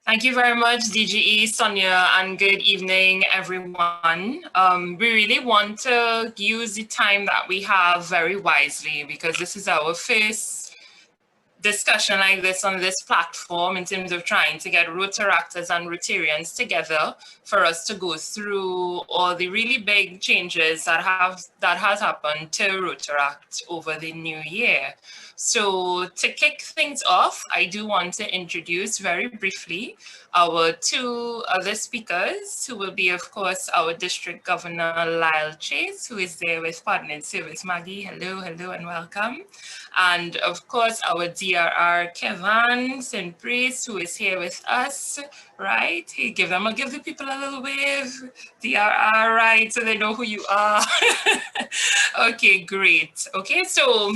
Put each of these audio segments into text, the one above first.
Thank you very much, DGE, Sonia, and good evening, everyone. We really want to use the time that we have very wisely because this is our first discussion like this on this platform in terms of trying to get Rotaractors and Rotarians together for us to go through all the really big changes that has happened to Rotaract over the new year. So to kick things off, I do want to introduce very briefly our two other speakers, who will be, of course, our District Governor Lyle Chase, who is there with Partner in Service. Maggie, hello, and welcome. And of course, our DRR Kevin St. Priest, who is here with us, right? Hey, give the people a little wave. DRR, right? So they know who you are. Okay, great. Okay, so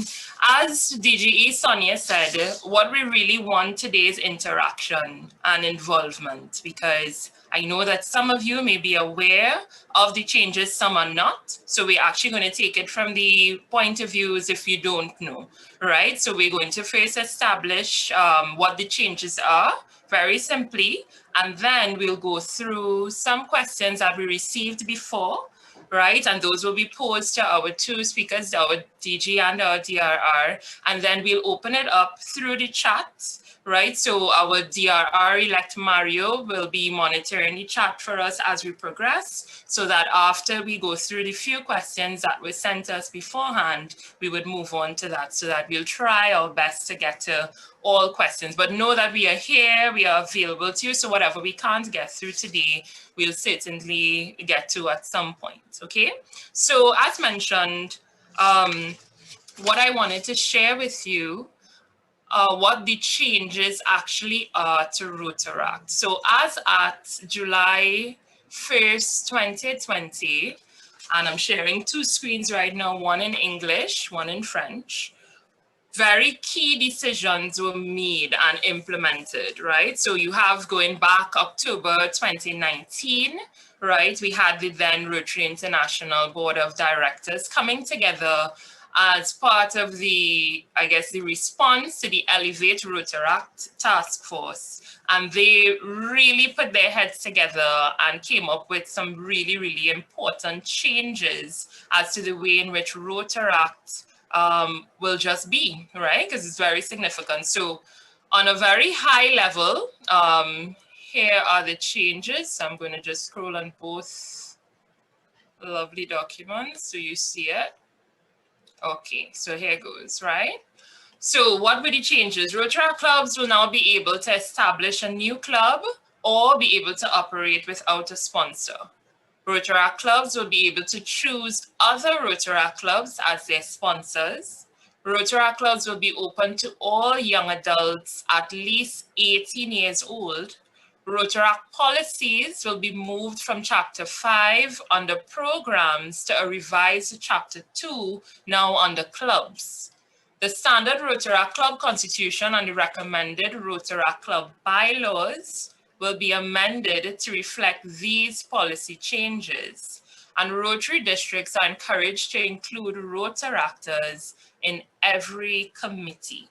as DGE Sonia said, what we really want today is interaction and involvement, because I know that some of you may be aware of the changes, some are not. So we're actually going to take it from the point of views if you don't know, right? So we're going to first establish what the changes are, very simply, and then we'll go through some questions that we received before, right? And those will be posed to our two speakers, our DG and our DRR, and then we'll open it up through the chat, right? So our DRR-elect Mario will be monitoring the chat for us as we progress, so that after we go through the few questions that were sent us beforehand, we would move on to that, so that we'll try our best to get to all questions. But know that we are here, we are available to you, so whatever we can't get through today, we'll certainly get to at some point, okay? So as mentioned, what I wanted to share with you what the changes actually are to Rotaract. So as at July 1st, 2020, and I'm sharing two screens right now, one in English, one in French, very key decisions were made and implemented, right? So you have going back October 2019, right? We had the then Rotary International Board of Directors coming together as part of the, I guess, the response to the Elevate Rotaract task force. And they really put their heads together and came up with some really, really important changes as to the way in which Rotaract will just be, right? Because it's very significant. So on a very high level, here are the changes. So I'm going to just scroll on both lovely documents so you see it. Okay, so here goes, right? So what were the changes? Rotaract clubs will now be able to establish a new club or be able to operate without a sponsor. Rotaract clubs will be able to choose other Rotaract clubs as their sponsors. Rotaract clubs will be open to all young adults at least 18 years old. Rotaract policies will be moved from Chapter 5 under programs to a revised Chapter 2, now under clubs. The standard Rotaract club constitution and the recommended Rotaract club bylaws will be amended to reflect these policy changes. And Rotary districts are encouraged to include Rotaractors in every committee.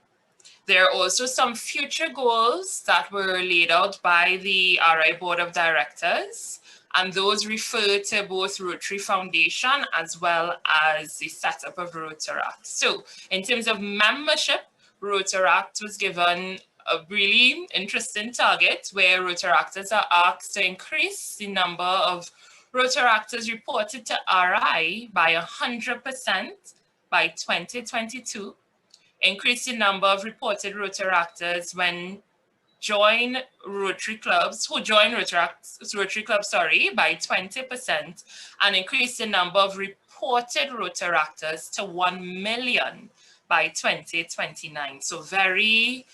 There are also some future goals that were laid out by the RI Board of Directors, and those refer to both Rotary Foundation as well as the setup of Rotaract. So in terms of membership, Rotaract was given a really interesting target where Rotaractors are asked to increase the number of Rotaractors reported to RI by 100% by 2022, increase the number of reported Rotaractors when join Rotary clubs, by 20%, and increase the number of reported Rotaractors to 1 million by 2029. So very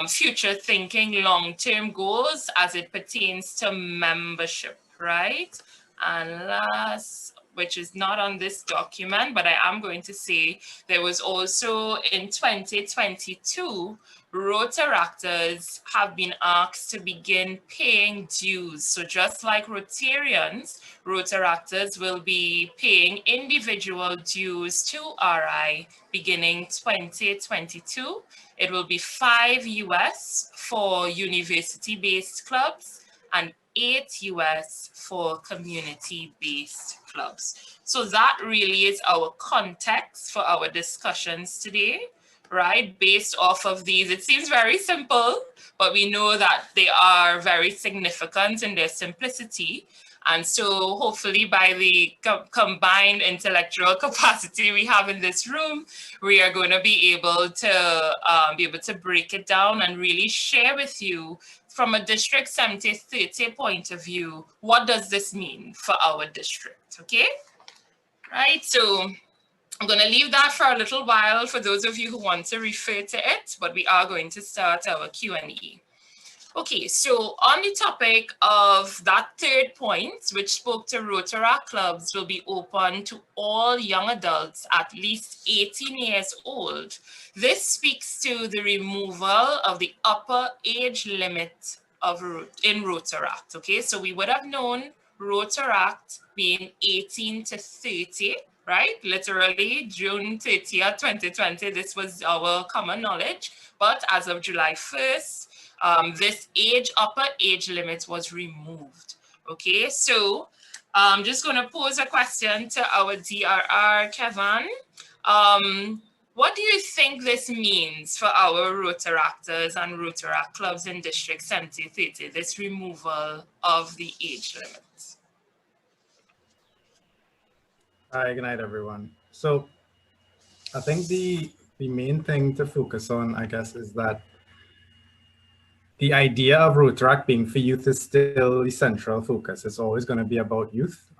future thinking, long-term goals as it pertains to membership, right? And last, which is not on this document, but I am going to say there was also in 2022, Rotaractors have been asked to begin paying dues. So just like Rotarians, Rotaractors will be paying individual dues to RI beginning 2022. It will be $5 for university-based clubs and $8 for community-based clubs. So that really is our context for our discussions today, right? Based off of these, it seems very simple, but we know that they are very significant in their simplicity. And so hopefully by the combined intellectual capacity we have in this room, we are going to be able to break it down and really share with you from a District 7030 point of view, what does this mean for our district, okay? Right, so I'm going to leave that for a little while for those of you who want to refer to it, but we are going to start our Q&A. Okay, so on the topic of that third point, which spoke to Rotaract clubs will be open to all young adults at least 18 years old. This speaks to the removal of the upper age limit in Rotaract, okay? So we would have known Rotaract being 18 to 30, right? Literally June 30th, 2020, this was our common knowledge. But as of July 1st, this upper age limit was removed. Okay, so I'm just going to pose a question to our DRR, Kevin. What do you think this means for our Rotaractors and Rotaract clubs in District 7030, this removal of the age limit? Hi, good night, everyone. So I think the main thing to focus on, I guess, is that the idea of Rotaract being for youth is still the central focus. It's always going to be about youth.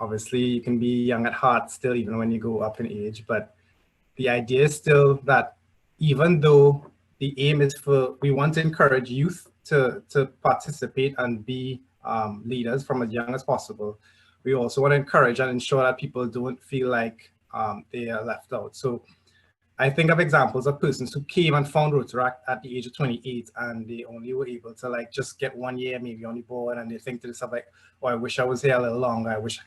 Obviously, you can be young at heart still, even when you go up in age. But the idea is still that even though the aim is we want to encourage youth to participate and be leaders from as young as possible, we also want to encourage and ensure that people don't feel like they are left out. So I think of examples of persons who came and found Rotaract at the age of 28 and they only were able to like just get 1 year maybe on the board, and they think to themselves like, oh, I wish I was here a little longer. I wish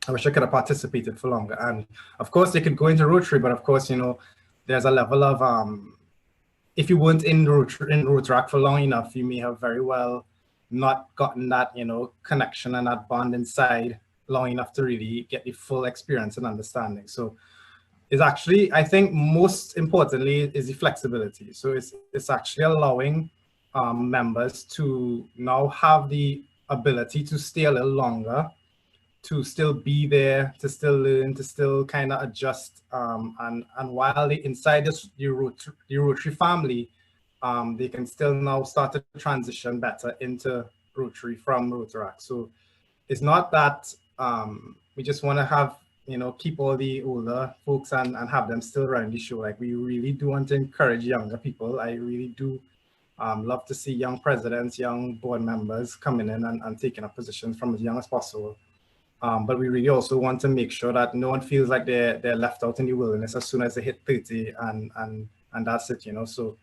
I could have participated for longer. And of course they could go into Rotary, but of course, you know, there's a level of, if you weren't in Rotaract for long enough, you may have very well not gotten that, you know, connection and that bond inside long enough to really get the full experience and understanding. So is actually, I think most importantly, is the flexibility. So it's actually allowing members to now have the ability to stay a little longer, to still be there, to still learn, to still kind of adjust. And while they inside the Rotary family, they can still now start to transition better into Rotary from Rotaract. So it's not that we just want to have, you know, keep all the older folks and have them still running the show. Like, we really do want to encourage younger people. I really do love to see young presidents, young board members coming in and taking up positions from as young as possible. But we really also want to make sure that no one feels like they're left out in the wilderness as soon as they hit 30 and that's it, you know. So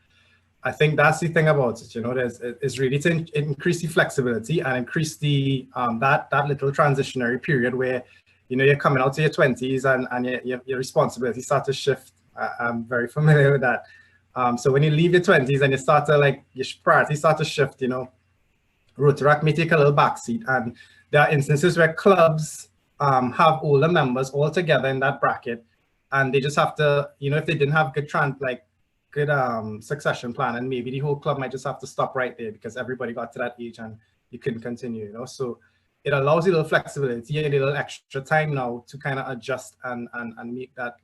I think that's the thing about it, you know, it's really to increase the flexibility and increase the that little transitionary period where, you know, you're coming out to your 20s and your responsibilities start to shift. I'm very familiar with that. So when you leave your 20s and you start to, like, your priorities start to shift, you know, Rotaract may take a little backseat. And there are instances where clubs have older members all together in that bracket, and they just have to, you know, if they didn't have good succession plan, and maybe the whole club might just have to stop right there because everybody got to that age and you couldn't continue, you know. So it allows you a little flexibility and a little extra time now to kind of adjust and make that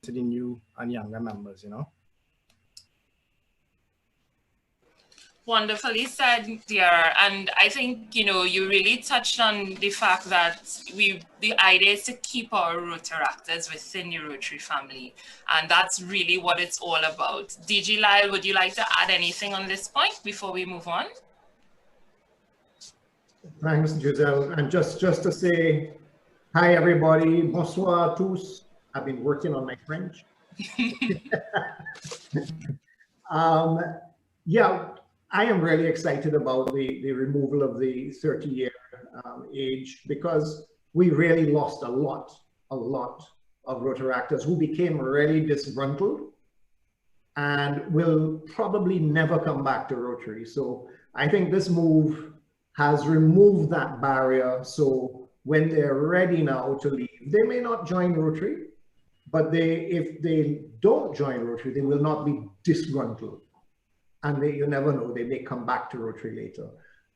to the new and younger members, you know. Wonderfully said, dear. And I think, you know, you really touched on the fact that the idea is to keep our Rotaractors within the Rotary family. And that's really what it's all about. DG Lyle, would you like to add anything on this point before we move on? Thanks, Giselle. And just to say, hi, everybody. Bonsoir à tous. I've been working on my French. Yeah, I am really excited about the removal of the 30-year age, because we really lost a lot of Rotaractors who became really disgruntled and will probably never come back to Rotary. So I think this move has removed that barrier. So when they're ready now to leave, they may not join Rotary, but if they don't join Rotary, they will not be disgruntled. And you never know, they may come back to Rotary later.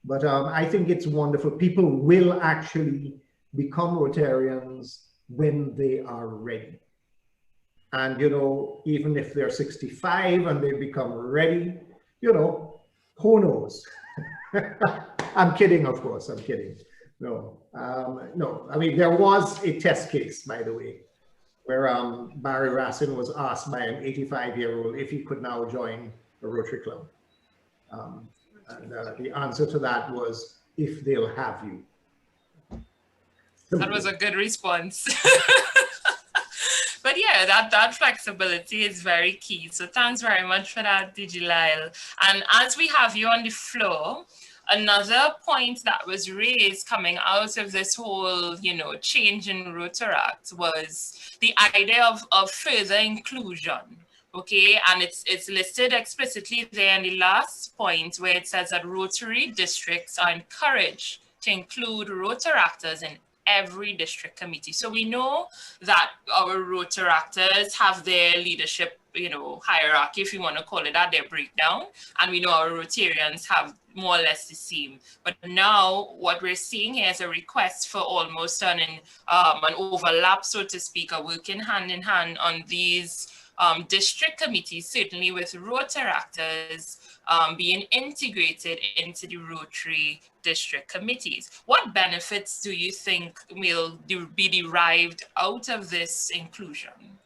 But I think it's wonderful. People will actually become Rotarians when they are ready. And, you know, even if they're 65 and they become ready, you know, who knows? I'm kidding, of course, I'm kidding. No, no, I mean, there was a test case, by the way, where Barry Racine was asked by an 85-year-old if he could now join a Rotary Club. And the answer to that was, if they'll have you. That was a good response. But yeah, that flexibility is very key. So thanks very much for that, DG Lyle. And as we have you on the floor, another point that was raised coming out of this whole, you know, change in Rotaract was the idea of further inclusion. Okay, and it's listed explicitly there in the last point where it says that Rotary districts are encouraged to include Rotaractors in every district committee. So we know that our Rotaractors have their leadership, you know, hierarchy, if you want to call it that, their breakdown. And we know our Rotarians have more or less the same. But now what we're seeing here is a request for almost an overlap, so to speak, a working hand in hand on these district committees, certainly with Rotaractors being integrated into the Rotary district committees. What benefits do you think will be derived out of this inclusion?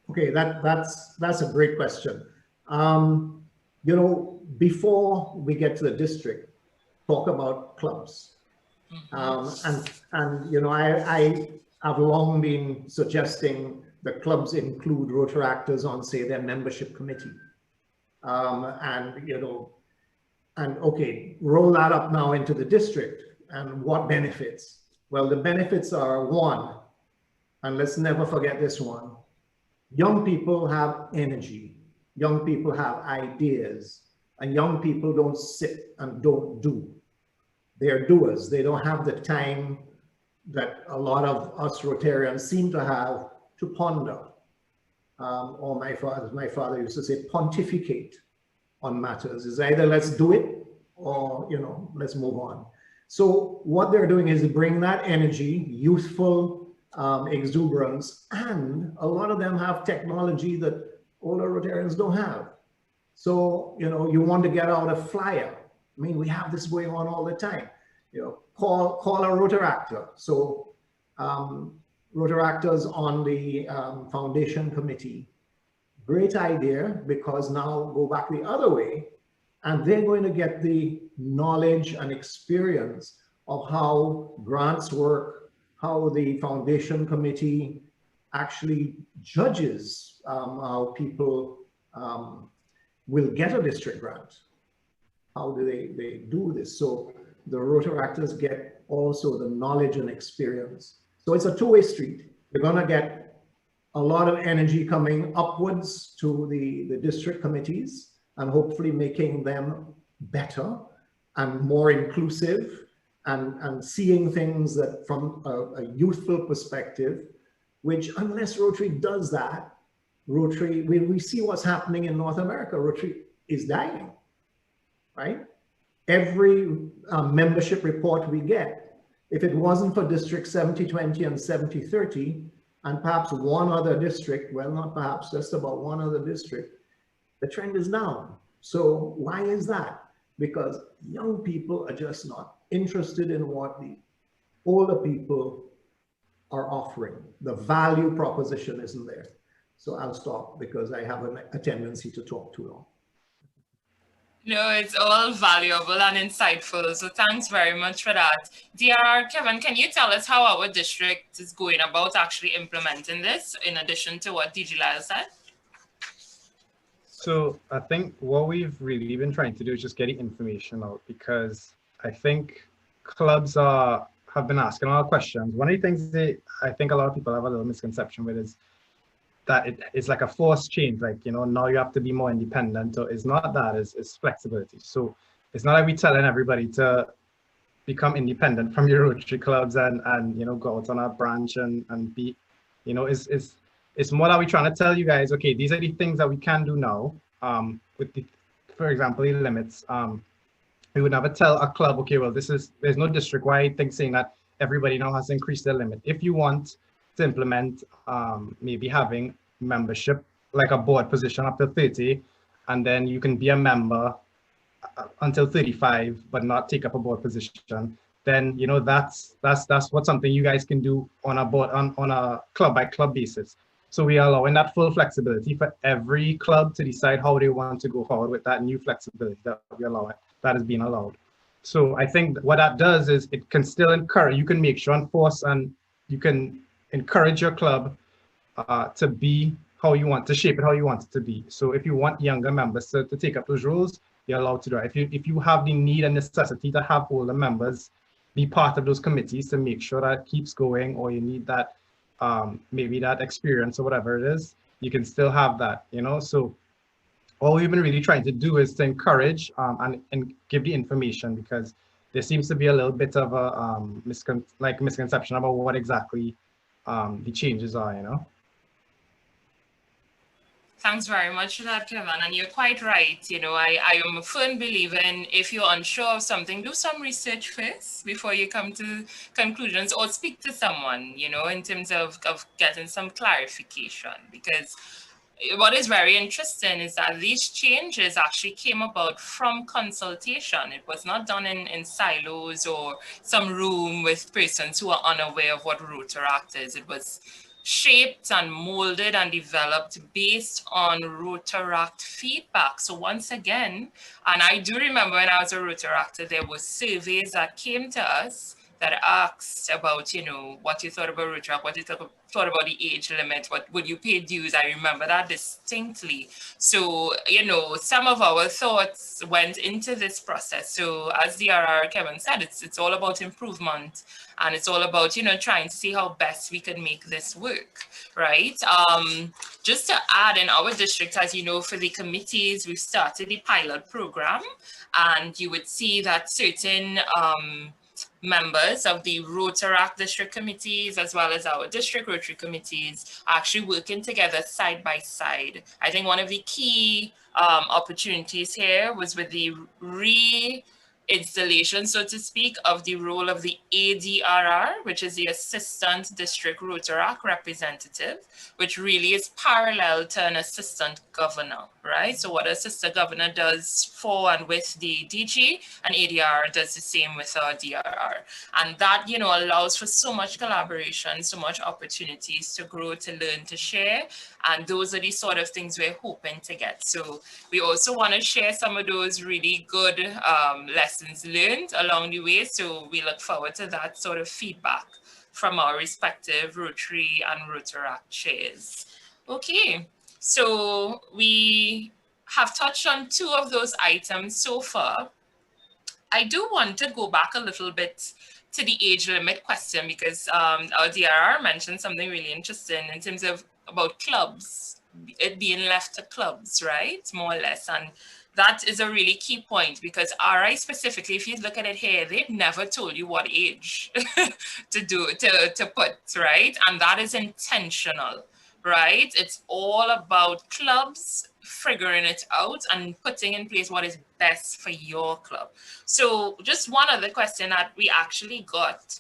Okay, that's a great question. You know, before we get to the district, talk about clubs. And you know, I have long been suggesting that clubs include Rotaractors on, say, their membership committee. And, you know, and okay, roll that up now into the district. And what benefits? Well, the benefits are, one, and let's never forget this one, young people have energy, young people have ideas, and young people don't sit and don't do. They're doers. They don't have the time that a lot of us Rotarians seem to have to ponder, or my father used to say, pontificate on matters. Is either let's do it or, you know, let's move on. So what they're doing is bring that energy, youthful exuberance, and a lot of them have technology that older Rotarians don't have. So, you know, you want to get out a flyer. I mean, we have this going on all the time. You know, call a Rotaractor. So Rotaractors on the foundation committee, great idea, because now go back the other way and they're going to get the knowledge and experience of how grants work, how the foundation committee actually judges how people will get a district grant. How do they do this? So the Rotaractors get also the knowledge and experience. So it's a two-way street. We're going to get a lot of energy coming upwards to the district committees and hopefully making them better and more inclusive and seeing things that from a youthful perspective, which unless Rotary does that, Rotary, we see what's happening in North America, Rotary is dying, right? Every membership report we get, if it wasn't for District 70-20 and 70-30, and perhaps one other district, well, not perhaps, just about one other district, the trend is down. So why is that? Because young people are just not interested in what the older people are offering. The value proposition isn't there. So I'll stop because I have a tendency to talk too long. No, it's all valuable and insightful. So thanks very much for that. Dear Kevin, can you tell us how our district is going about actually implementing this in addition to what DG Lyle said? So I think what we've really been trying to do is just get the information out, because I think clubs have been asking a lot of questions. One of the things that I think a lot of people have a little misconception with is that it's like a forced change, like, you know, now you have to be more independent. So it's not that, it's flexibility. So it's not like we're telling everybody to become independent from your Rotary clubs and you know, go out on a branch and be, you know, it's more that we're trying to tell you guys, okay, these are the things that we can do now, with the, for example, the limits. We would never tell a club, okay, well, there's no district-wide thing saying that everybody now has to increase their limit. If you want to implement maybe having membership, like a board position up to 30, and then you can be a member until 35, but not take up a board position, then, you know, that's what something you guys can do on a board, on a club by club basis. So we are allowing that full flexibility for every club to decide how they want to go forward with that new flexibility that we allow, that is being allowed. So I think what that does is it can still encourage, you can make sure and force, and you can encourage your club to be how you want, to shape it how you want it to be. So if you want younger members to take up those roles, you're allowed to do it. If you have the need and necessity to have older members be part of those committees to make sure that it keeps going, or you need that maybe that experience or whatever it is, you can still have that, you know. So all we've been really trying to do is to encourage and give the information, because there seems to be a little bit of a misconception about what exactly the changes are, you know. Thanks very much for that, Kevin. And you're quite right. You know, I am a firm believer in, if you're unsure of something, do some research first before you come to conclusions, or speak to someone, you know, in terms of getting some clarification. Because what is very interesting is that these changes actually came about from consultation. It was not done in silos or some room with persons who are unaware of what Rotaract is. It was shaped and molded and developed based on Rotaract feedback. So once again, and I do remember when I was a Rotaractor, there were surveys that came to us that asked about, you know, what you thought about Rotaract, what you thought about the age limit, what would you pay dues? I remember that distinctly. So, you know, some of our thoughts went into this process. So as DRR Kevin said, it's all about improvement, and it's all about, you know, trying to see how best we can make this work, right? Just to add, in our district, as you know, for the committees, we've started the pilot program, and you would see that certain members of the Rotaract district committees, as well as our district Rotary committees, are actually working together side by side. I think one of the key opportunities here was with the installation, so to speak, of the role of the ADRR, which is the Assistant District Rotaract Representative, which really is parallel to an Assistant Governor, right? So what Assistant Governor does for and with the DG, and ADRR does the same with our DRR. And that, you know, allows for so much collaboration, so much opportunities to grow, to learn, to share. And those are the sort of things we're hoping to get. So we also want to share some of those really good lessons learned along the way. So we look forward to that sort of feedback from our respective Rotary and Rotaract chairs. Okay, so we have touched on 2 of those items so far. I do want to go back a little bit to the age limit question, because our DRR mentioned something really interesting in terms of about clubs, it being left to clubs, right? More or less. And that is a really key point, because RI specifically, if you look at it here, they've never told you what age to put, right? And that is intentional, right? It's all about clubs figuring it out and putting in place what is best for your club. So just one other question that we actually got,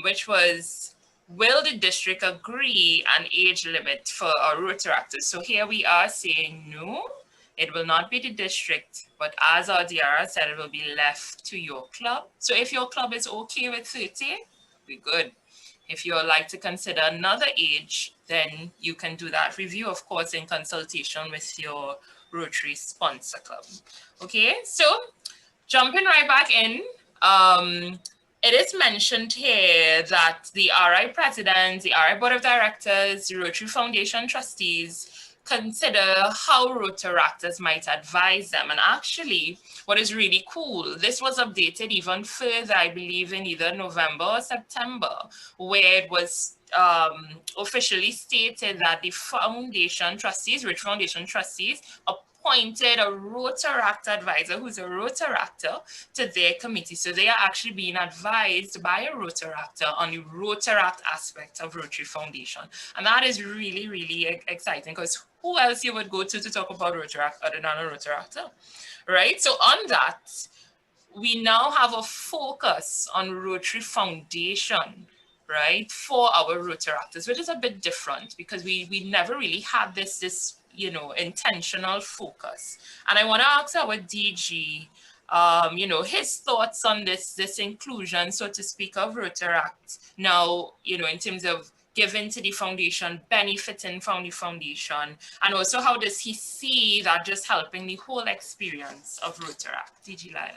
which was, will the district agree an age limit for our Rotaractors? So here we are saying no, it will not be the district, but as our DRR said, it will be left to your club. So if your club is okay with 30, we're good. If you'd like to consider another age, then you can do that review, of course, in consultation with your Rotary sponsor club. Okay, so jumping right back in, it is mentioned here that the RI president, the RI board of directors, the Rotary Foundation trustees consider how Rotaractors might advise them. And actually, what is really cool, this was updated even further, I believe, in either November or September, where it was officially stated that the foundation trustees, Rotary Foundation trustees, appointed a Rotaract advisor who's a Rotaractor to their committee. So they are actually being advised by a Rotaractor on the Rotaract aspect of Rotary Foundation. And that is really, really exciting, because who else you would go to talk about Rotaract other than a Rotaractor, right? So on that, we now have a focus on Rotary Foundation, right, for our Rotaractors, which is a bit different because we never really had this you know, intentional focus. And I want to ask our DG, you know, his thoughts on this inclusion, so to speak, of Rotaract now, you know, in terms of giving to the foundation, benefiting from the foundation, and also how does he see that just helping the whole experience of Rotaract? DG Lyle.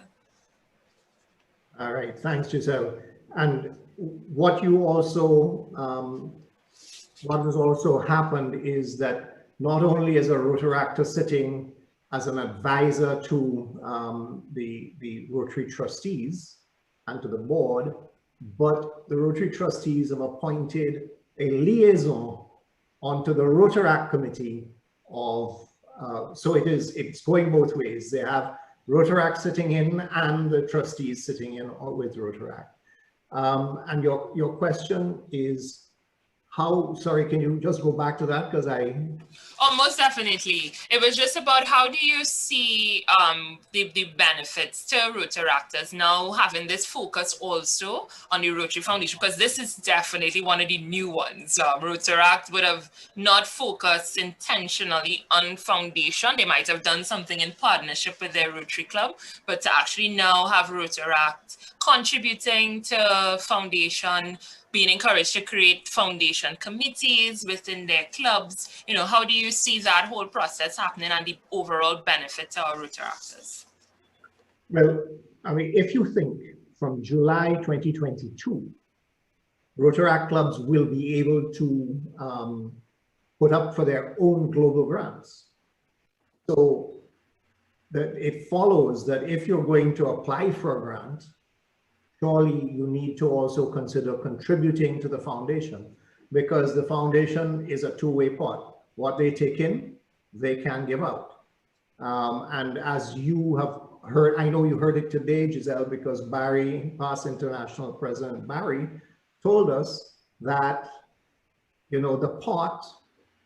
All right, thanks, Giselle. And what you also, what has also happened is that not only is a Rotaractor sitting as an advisor to the Rotary trustees and to the board, but the Rotary trustees have appointed a liaison onto the Rotaract committee of, so it's going both ways. They have Rotaract sitting in and the trustees sitting in with Rotaract. And your question is how, sorry, can you just go back to that? Because Oh, most definitely. It was just about how do you see the benefits to Rotaractors now having this focus also on the Rotary Foundation, because this is definitely one of the new ones. Rotaract would have not focused intentionally on foundation. They might have done something in partnership with their Rotary Club, but to actually now have Rotaract contributing to foundation, being encouraged to create foundation committees within their clubs. You know, how do you see that whole process happening and the overall benefit to our Rotaractors? Well, I mean, if you think from July 2022, Rotaract clubs will be able to put up for their own global grants. So that it follows that if you're going to apply for a grant, surely you need to also consider contributing to the foundation, because the foundation is a two-way pot. What they take in, they can give out. And as you have heard, I know you heard it today, Giselle, because Barry, past international president Barry, told us that, you know, the pot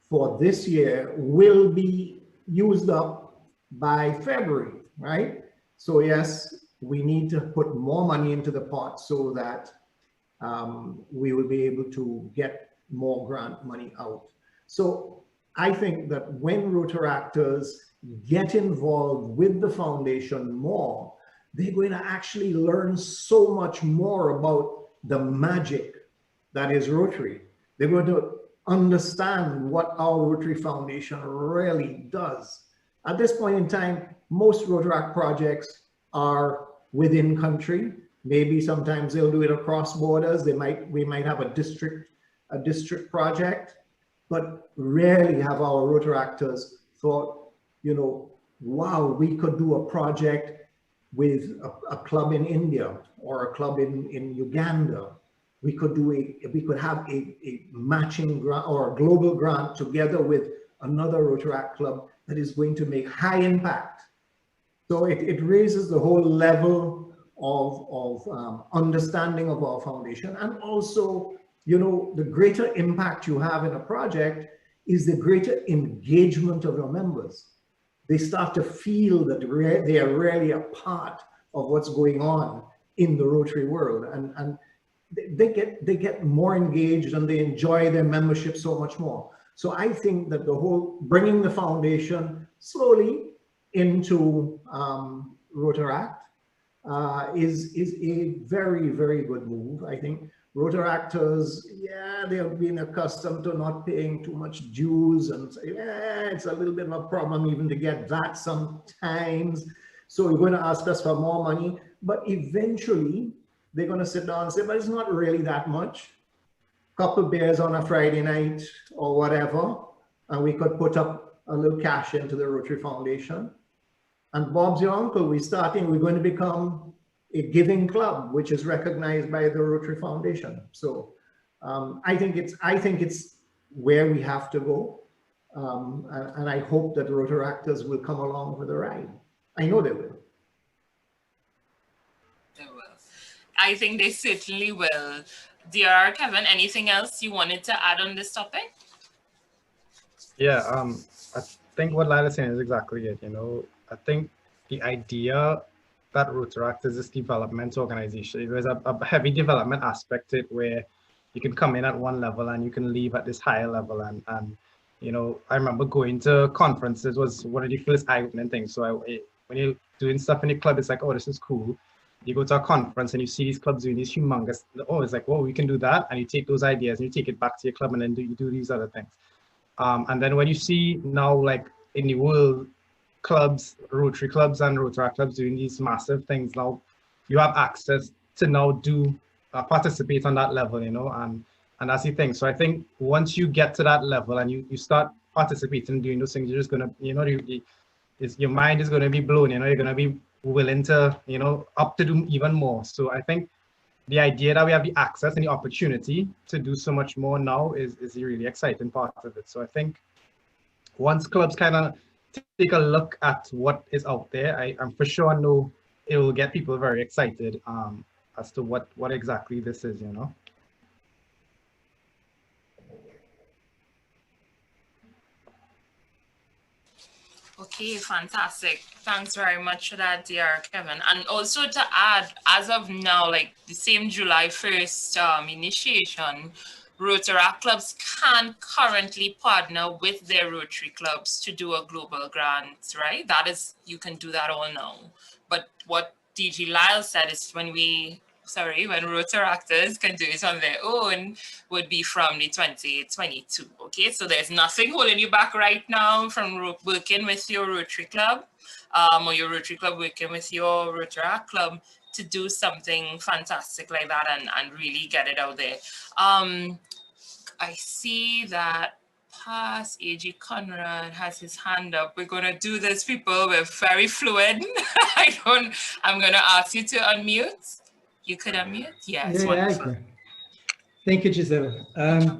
for this year will be used up by February, right? So yes, we need to put more money into the pot so that we will be able to get more grant money out. So I think that when Rotaractors get involved with the foundation more, they're going to actually learn so much more about the magic that is Rotary. They're going to understand what our Rotary Foundation really does. At this point in time, most Rotaract projects are within country. Maybe sometimes they'll do it across borders. We might have a district project, but rarely have our Rotaractors thought, you know, wow, we could do a project with a club in India or a club in Uganda. We could have a matching grant or a global grant together with another Rotaract club that is going to make high impact. So it raises the whole level of understanding of our foundation. And also, you know, the greater impact you have in a project is the greater engagement of your members. They start to feel that they are really a part of what's going on in the Rotary world. And they get more engaged and they enjoy their membership so much more. So I think that the whole bringing the foundation slowly into Rotaract is a very, very good move. I think Rotaractors, yeah, they have been accustomed to not paying too much dues, and yeah, it's a little bit of a problem even to get that sometimes. So you're going to ask us for more money, but eventually they're going to sit down and say, but it's not really that much. Couple beers on a Friday night or whatever, and we could put up a little cash into the Rotary Foundation. And Bob's your uncle. We're going to become a giving club, which is recognized by the Rotary Foundation. So I think it's where we have to go. And I hope that Rotaractors will come along for the ride. I know they will. They will. I think they certainly will. Dear Kevin, anything else you wanted to add on this topic? Yeah, I think what Lila's saying is exactly it. You know, I think the idea that Rotaract is this development organization, there's a heavy development aspect to it where you can come in at one level and you can leave at this higher level. And you know, I remember going to conferences was one of the first eye-opening things. So when you're doing stuff in the club, it's like, oh, this is cool. You go to a conference and you see these clubs doing these humongous, oh, it's like, whoa, we can do that. And you take those ideas and you take it back to your club and then you do these other things. And then when you see now, like in the world, clubs, Rotary clubs and Rotaract clubs doing these massive things, now you have access to now do participate on that level, you know, and that's the thing. So I think once you get to that level and you start participating and doing those things, you're just gonna, you know, your mind is gonna be blown, you know, you're gonna be willing to, you know, up to do even more. So I think the idea that we have the access and the opportunity to do so much more now is the really exciting part of it. So I think once clubs kind of take a look at what is out there, I'm for sure know it will get people very excited as to what exactly this is, you know. Okay, fantastic. Thanks very much for that, dear Kevin. And also to add, as of now, like the same July 1st initiation, Rotaract clubs can currently partner with their Rotary clubs to do a global grant, right? That is, you can do that all now. But what DG Lyle said is when Rotaractors can do it on their own would be from the 2022, okay? So there's nothing holding you back right now from working with your Rotary club or your Rotary club working with your Rotaract club to do something fantastic like that and really get it out there. I see that past AG Conrad has his hand up. We're going to do this, people. We're very fluid. I'm going to ask you to unmute. You could unmute? Yes, wonderful. Yeah, thank you, Giselle.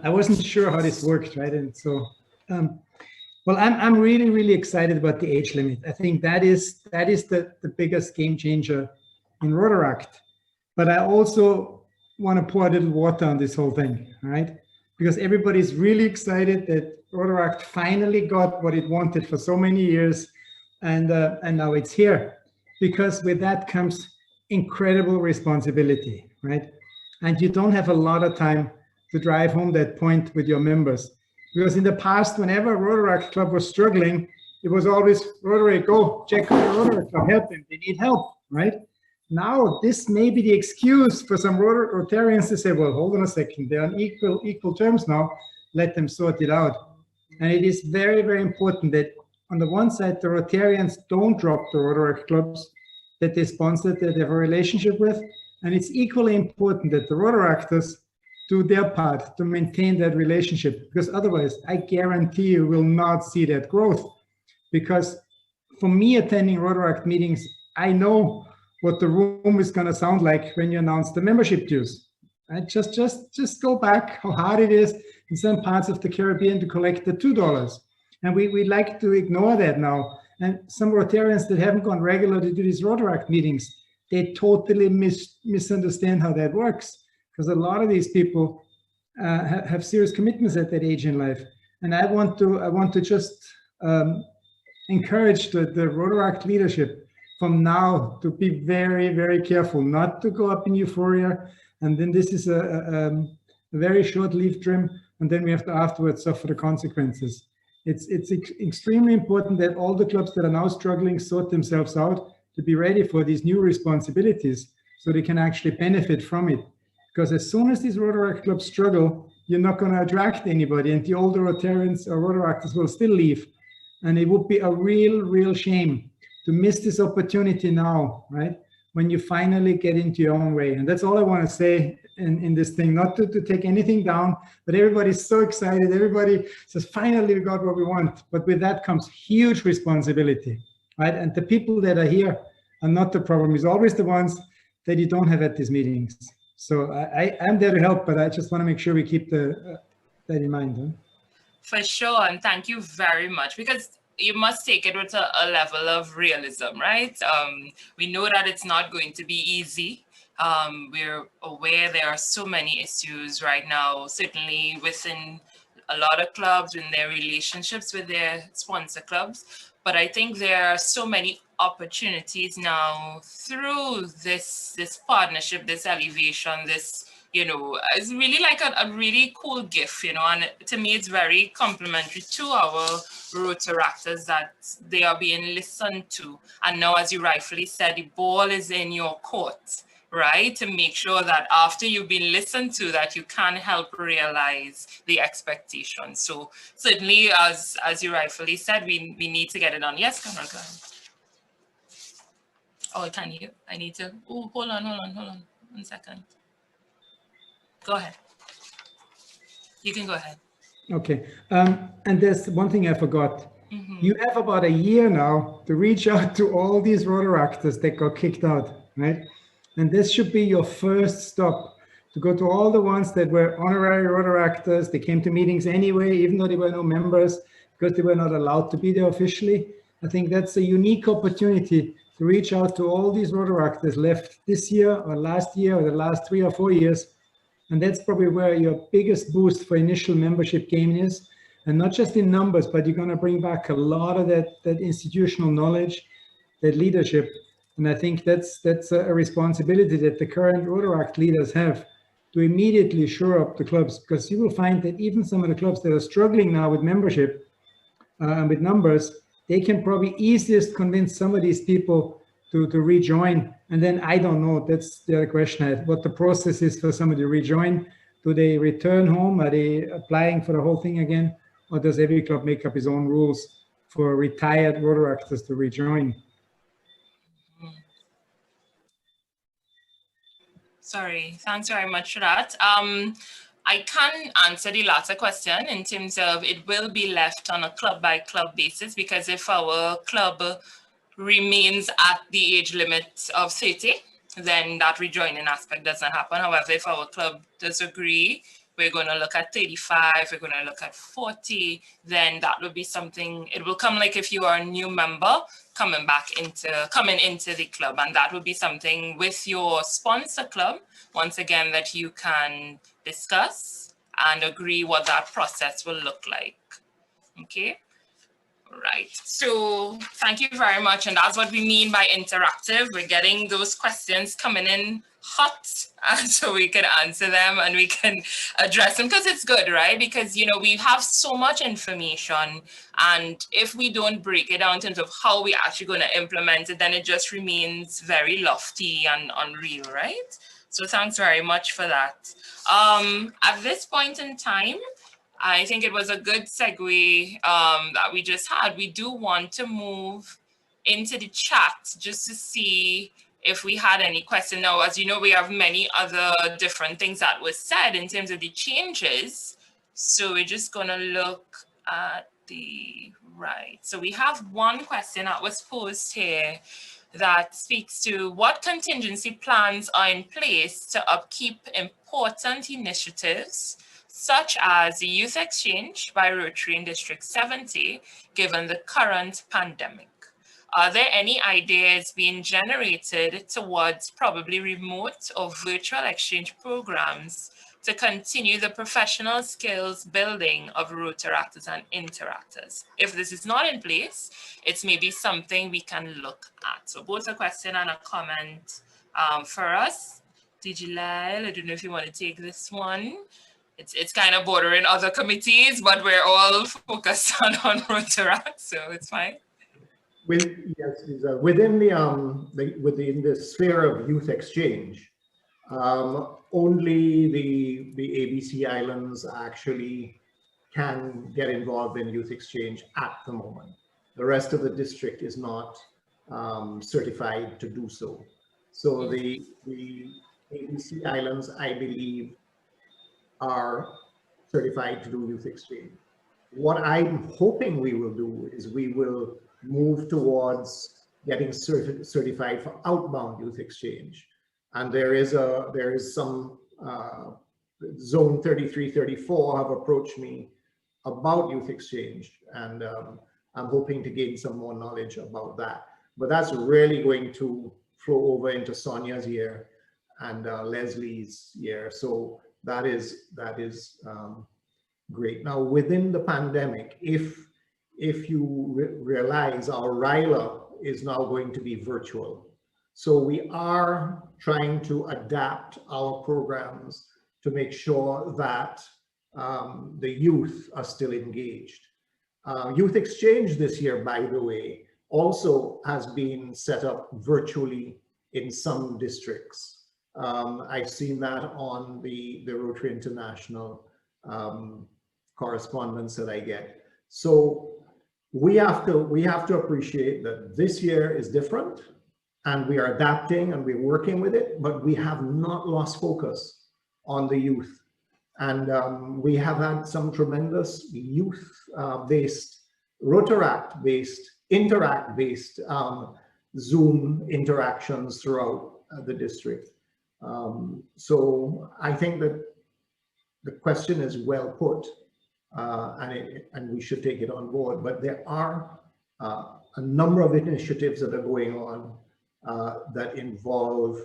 I wasn't sure how this worked, right? And so, well, I'm really, really excited about the age limit. I think that is the biggest game changer in Rotaract. But I also want to pour a little water on this whole thing, right? Because everybody's really excited that Rotaract finally got what it wanted for so many years, and now it's here. Because with that comes incredible responsibility, right? And you don't have a lot of time to drive home that point with your members. Because in the past, whenever a Rotaract club was struggling, it was always, Rotary, go check out the Rotaract club, help them, they need help, right? Now, this may be the excuse for some Rotarians to say, well, hold on a second, they're on equal terms now, let them sort it out. And it is very, very important that on the one side, the Rotarians don't drop the Rotaract clubs that they sponsor, that they have a relationship with. And it's equally important that the Rotaractors do their part to maintain that relationship, because otherwise, I guarantee you will not see that growth. Because for me, attending Rotaract meetings, I know what the room is going to sound like when you announce the membership dues. Right? Just go back how hard it is in some parts of the Caribbean to collect the $2. And we like to ignore that now. And some Rotarians that haven't gone regularly to these Rotaract meetings, they totally misunderstand how that works. Because a lot of these people have serious commitments at that age in life. And I want to just encourage the Rotaract leadership from now to be very, very careful, not to go up in euphoria. And then this is a very short-lived dream, and then we have to afterwards suffer the consequences. It's extremely important that all the clubs that are now struggling sort themselves out to be ready for these new responsibilities so they can actually benefit from it. Because as soon as these Rotaract clubs struggle, you're not going to attract anybody, and the older Rotarians or Rotaractors will still leave. And it would be a real shame to miss this opportunity now, right? When you finally get into your own way. And that's all I want to say in this thing, not to take anything down, but everybody's so excited. Everybody says, finally, we got what we want. But with that comes huge responsibility, right? And the people that are here are not the problem. It's always the ones that you don't have at these meetings. So I'm there to help, but I just want to make sure we keep that in mind. Huh? For sure, and thank you very much, because you must take it with a level of realism, right? We know that it's not going to be easy. We're aware there are so many issues right now, certainly within a lot of clubs in their relationships with their sponsor clubs. But I think there are so many opportunities now through this partnership, this elevation, this, you know, it's really like a really cool gift, you know, and to me, it's very complimentary to our Rotaractors that they are being listened to. And now, as you rightfully said, the ball is in your court, right? To make sure that after you've been listened to, that you can help realize the expectations. So certainly, as you rightfully said, we need to get it done. Yes, Cameron. Oh, can you? I need to. Oh, hold on. 1 second. Go ahead. You can go ahead. Okay. And there's one thing I forgot. Mm-hmm. You have about a year now to reach out to all these Rotaractors that got kicked out, right? And this should be your first stop, to go to all the ones that were honorary Rotaractors. They came to meetings anyway, even though they were no members, because they were not allowed to be there officially. I think that's a unique opportunity to reach out to all these Rotaractors left this year or last year or the last 3 or 4 years. And that's probably where your biggest boost for initial membership gain is. And not just in numbers, but you're going to bring back a lot of that institutional knowledge, that leadership. And I think that's a responsibility that the current Rotaract leaders have, to immediately shore up the clubs, because you will find that even some of the clubs that are struggling now with membership and with numbers, they can probably easiest convince some of these people to rejoin. And then I don't know, that's the other question I had, what the process is for somebody to rejoin. Do they return home? Are they applying for the whole thing again? Or does every club make up its own rules for retired Rotaractors to rejoin? Sorry, thanks very much for that. I can answer the latter question in terms of it will be left on a club by club basis, because if our club remains at the age limit of 30, then that rejoining aspect doesn't happen. However, if our club does agree, we're going to look at 35, we're going to look at 40, then that will be something, it will come like if you are a new member coming into the club, and that would be something with your sponsor club, once again, that you can discuss and agree what that process will look like. Okay. Right. So thank you very much. And that's what we mean by interactive. We're getting those questions coming in hot, and so we can answer them and we can address them, because it's good, right? Because, you know, we have so much information, and if we don't break it down in terms of how we're actually going to implement it, then it just remains very lofty and unreal, right? So thanks very much for that. At this point in time, I think it was a good segue that we just had. We do want to move into the chat just to see if we had any questions. Now, as you know, we have many other different things that were said in terms of the changes. So we're just going to look at the right. So we have one question that was posed here that speaks to what contingency plans are in place to upkeep important initiatives such as the Youth Exchange by Rotary in District 70, given the current pandemic. Are there any ideas being generated towards probably remote or virtual exchange programs to continue the professional skills building of Rotaractors and Interactors? If this is not in place, it's maybe something we can look at. So both a question and a comment for us. Digilal, I don't know if you want to take this one. It's kind of bordering other committees, but we're all focused on Rotaract, so it's fine. Within the sphere of youth exchange, only the ABC Islands actually can get involved in youth exchange at the moment. The rest of the district is not certified to do so. So the ABC Islands, I believe, are certified to do youth exchange. What I'm hoping we will do is we will move towards getting certified for outbound youth exchange. And there is some Zone 33, 34 have approached me about youth exchange, and I'm hoping to gain some more knowledge about that. But that's really going to flow over into Sonia's year and Leslie's year. So that is great. Now, within the pandemic, if you realize our RILA is now going to be virtual. So we are trying to adapt our programs to make sure that the youth are still engaged. Youth exchange this year, by the way, also has been set up virtually in some districts. I've seen that on the Rotary International correspondence that I get. So we have to appreciate that this year is different, and we are adapting and we're working with it, but we have not lost focus on the youth. And we have had some tremendous youth-based, Rotaract-based, Interact-based Zoom interactions throughout the district. So I think that the question is well put, and we should take it on board. But there are a number of initiatives that are going on that involve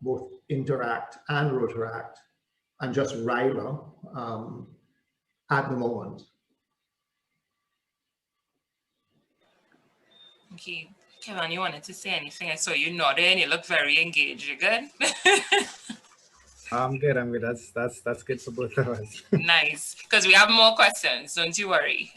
both Interact and Rotaract, and just RILA at the moment. Okay, Kevin, you wanted to say anything? I saw you nodding and you look very engaged. You good? I'm good. That's good for both of us. Nice, because we have more questions. Don't you worry.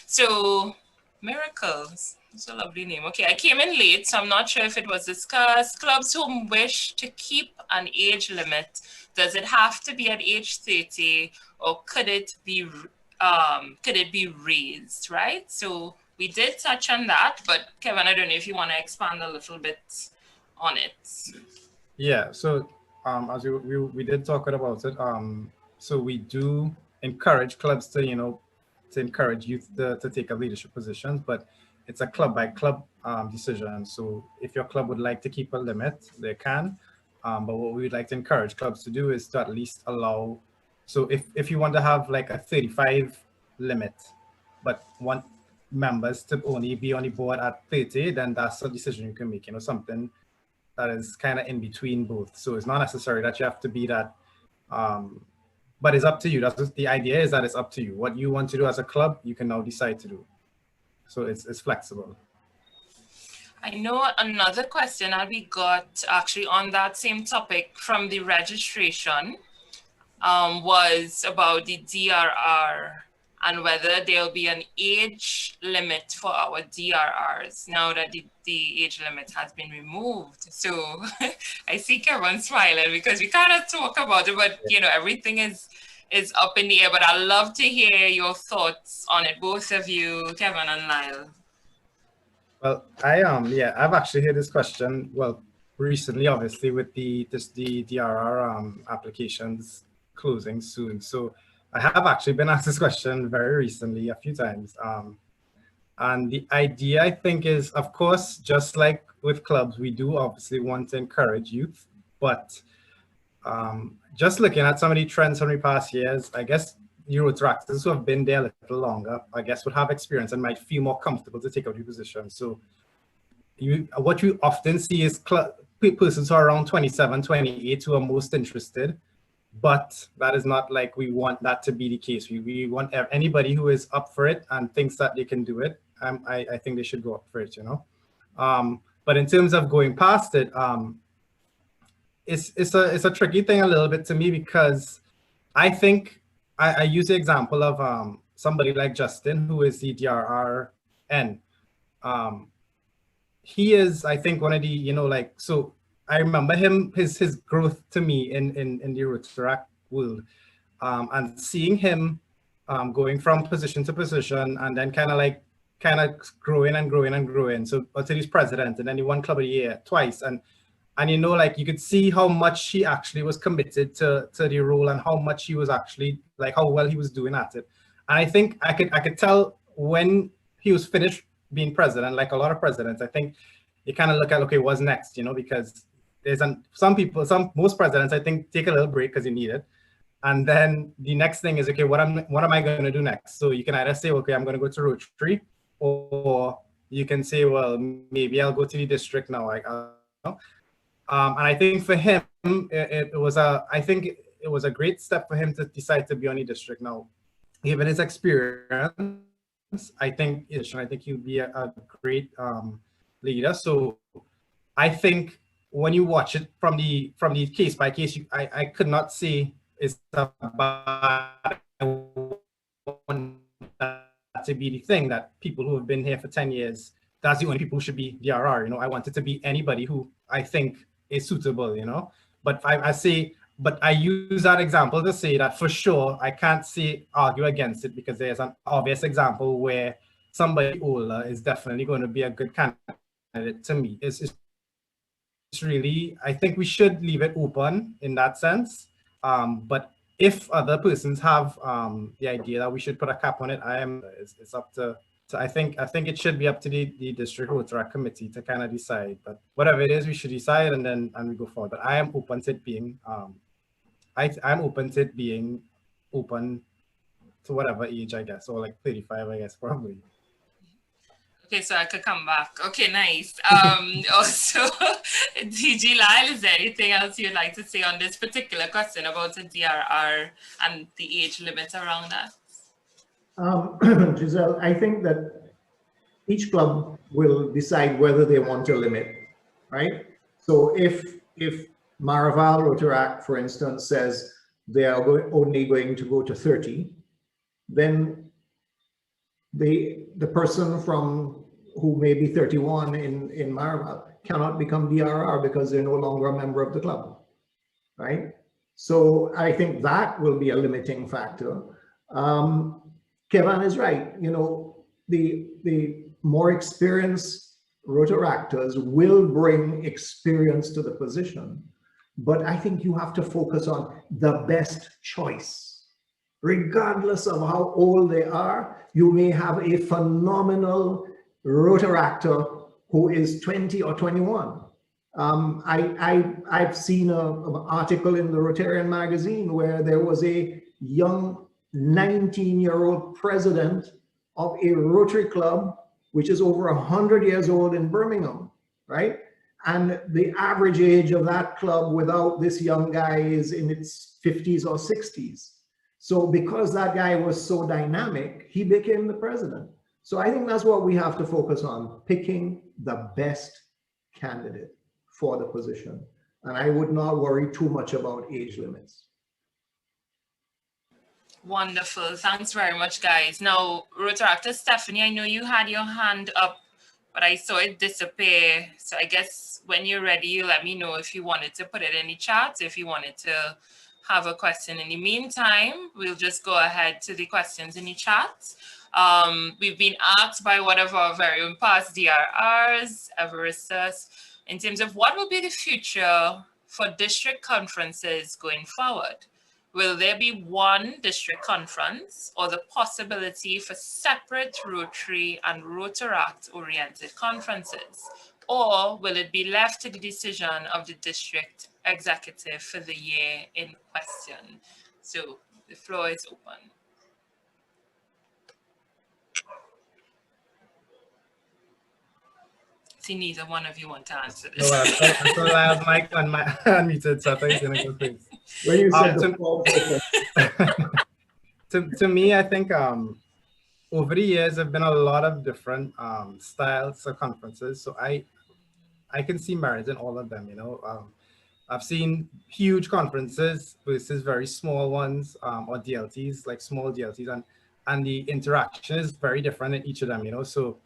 So Miracles. It's a lovely name. Okay, I came in late, so I'm not sure if it was discussed. Clubs who wish to keep an age limit, does it have to be at age 30, or could it be raised, right? So we did touch on that, but Kevin, I don't know if you want to expand a little bit on it. Yeah, so as we did talk about it, so we do encourage clubs to, to encourage youth to take up leadership positions, but it's a club by club decision. So if your club would like to keep a limit, they can. But what we would like to encourage clubs to do is to at least allow. So if you want to have like a 35 limit, but want members to only be on the board at 30, then that's a decision you can make. Something that is kind of in between both. So it's not necessary that you have to be that. But it's up to you. That's the idea, is that it's up to you. What you want to do as a club, you can now decide to do. So it's flexible. I know another question that we got actually on that same topic from the registration was about the DRR and whether there'll be an age limit for our DRRs now that the age limit has been removed. So I see Kevin smiling because we cannot talk about it, but everything is up in the air. But I'd love to hear your thoughts on it, both of you, Kevin and Lyle. Well, I've actually heard this question, well, recently, obviously, with the DRR applications closing soon. So I have actually been asked this question very recently, a few times. And the idea, I think, is, of course, just like with clubs, we do obviously want to encourage youth, but just looking at some of the trends from the past years, I guess Rotaractors who have been there a little longer, I guess, would have experience and might feel more comfortable to take up the position. So what you often see is persons who are around 27, 28 who are most interested, but that is not like we want that to be the case. We want anybody who is up for it and thinks that they can do it. I think they should go up for it, But in terms of going past it, it's a tricky thing a little bit to me, because I think I use the example of somebody like Justin, who is the DRRN. He is, I think, one of the, so I remember his growth to me in the Rotaract world, and seeing him going from position to position, and then kind of like kind of growing and growing and growing. So until he's president, and then he won Club of the Year twice. And you know, like you could see how much he actually was committed to the role, and how much he was actually, like, how well he was doing at it. And I think I could tell when he was finished being president, like a lot of presidents, I think you kind of look at, okay, what's next, you know, because there's most presidents, I think, take a little break because you need it. And then the next thing is, okay, what am I going to do next? So you can either say, okay, I'm going to go to Rotary, or you can say, well, maybe I'll go to the district now. And I think for him, it was a great step for him to decide to be on the district now. Given his experience, I think he'll be a great leader. So I think when you watch it from the case by case, I could not say it's a bad to be the thing that people who have been here for 10 years, that's the only people who should be DRR. You know, I want it to be anybody who I think is suitable, you know. But I use that example to say that for sure I can't argue against it, because there's an obvious example where somebody older is definitely going to be a good candidate to me. It's really, I think we should leave it open in that sense. But if other persons have the idea that we should put a cap on it, it's up to. So I think it should be up to the district Rotaract committee to kind of decide. But whatever it is, we should decide, and we go forward. But I am open to it being, I'm open to it being open to whatever age, I guess, or like 35, I guess, probably. Okay, so I could come back. Okay, nice. Also, DG Lyle, is there anything else you'd like to say on this particular question about the DRR and the age limit around that? Giselle, I think that each club will decide whether they want a limit, right? So if Maraval Rotaract, for instance, says they are only going to go to 30, then the person who may be 31 in Maraval cannot become DRR because they're no longer a member of the club, right? So I think that will be a limiting factor. Kevin is right. You know, the more experienced Rotaractors will bring experience to the position, but I think you have to focus on the best choice. Regardless of how old they are, you may have a phenomenal Rotaractor who is 20 or 21. I've seen an article in the Rotarian magazine where there was a young 19-year-old president of a Rotary club, which is over 100 years old in Birmingham, right? And the average age of that club without this young guy is in its 50s or 60s. So because that guy was so dynamic, he became the president. So I think that's what we have to focus on, picking the best candidate for the position. And I would not worry too much about age limits. Wonderful. Thanks very much, guys. Now, Rotaractor Stephanie, I know you had your hand up, but I saw it disappear. So I guess when you're ready, you let me know if you wanted to put it in the chat, if you wanted to have a question. In the meantime, we'll just go ahead to the questions in the chat. We've been asked by one of our very own past DRRs, Everestus, in terms of what will be the future for district conferences going forward. Will there be one district conference, or the possibility for separate Rotary and Rotaract-oriented conferences? Or will it be left to the decision of the district executive for the year in question? So the floor is open. See, neither one of you want to answer this. No, I thought I was mic on my unmuted, so I thought he was going to go first. When you said the floor open. To me, I think over the years, there have been a lot of different styles of conferences. So I can see merit in all of them, you know. I've seen huge conferences versus very small ones, or DLTs, like small DLTs, and the interaction is very different in each of them, you know. So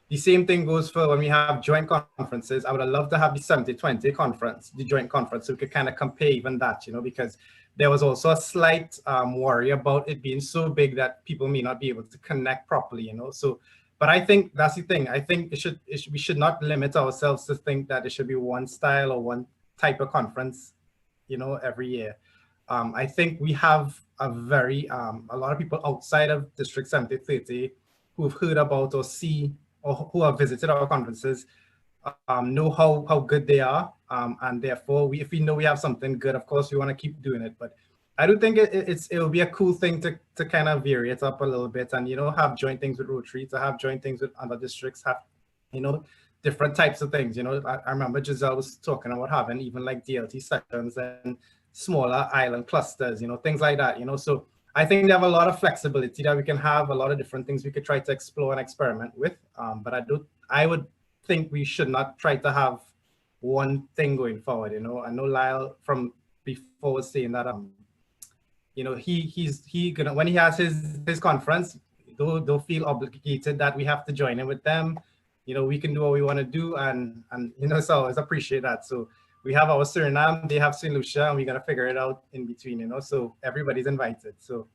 the same thing goes for when we have joint conferences. I would have loved to have the 70-20 conference, the joint conference, so we could kind of compare even that, you know, because there was also a slight worry about it being so big that people may not be able to connect properly, you know. So But I think that's the thing. I think we should not limit ourselves to think that it should be one style or one type of conference, every year. I think we have a lot of people outside of District 7030 who've heard about or see or who have visited our conferences, know how good they are, and therefore if we know we have something good, of course we want to keep doing it. But I do think it'll be a cool thing to kind of vary it up a little bit and have joint things with Rotary, to have joint things with other districts, have different types of things. I remember Giselle was talking about having even like DLT sessions and smaller island clusters, things like that. So I think they have a lot of flexibility that we can have, a lot of different things we could try to explore and experiment with. But I would think we should not try to have one thing going forward. I know Lyle from before was saying that he gonna, when he has his conference, they'll feel obligated that we have to join in with them. We can do what we want to do, and so I always appreciate that. So we have our Suriname, they have St. Lucia, and we're gonna figure it out in between. So everybody's invited. So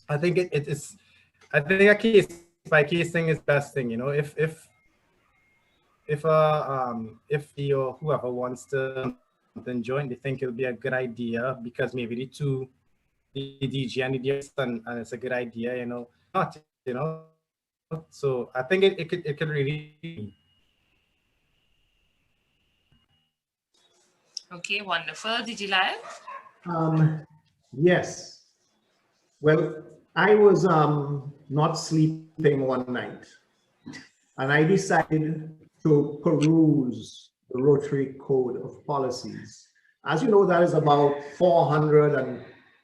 I think I think a case by case thing is best thing. If he or whoever wants to join, they think it'll be a good idea because maybe the DG and the DS and it's a good idea, not, so I think it could really. Okay, wonderful. Did you like? Yes. Well, I was not sleeping one night, and I decided to peruse the Rotary Code of Policies. As you know, that is about 400 and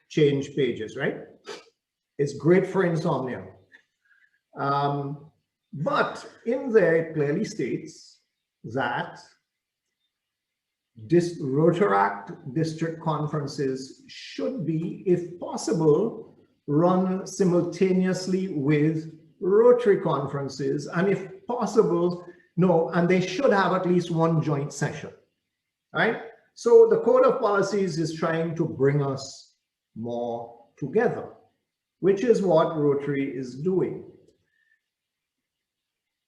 change pages, right? It's great for insomnia. But in there, it clearly states that Rotaract district conferences should be, if possible, run simultaneously with Rotary conferences, and if possible, and they should have at least one joint session, right? So the Code of Policies is trying to bring us more together, which is what Rotary is doing.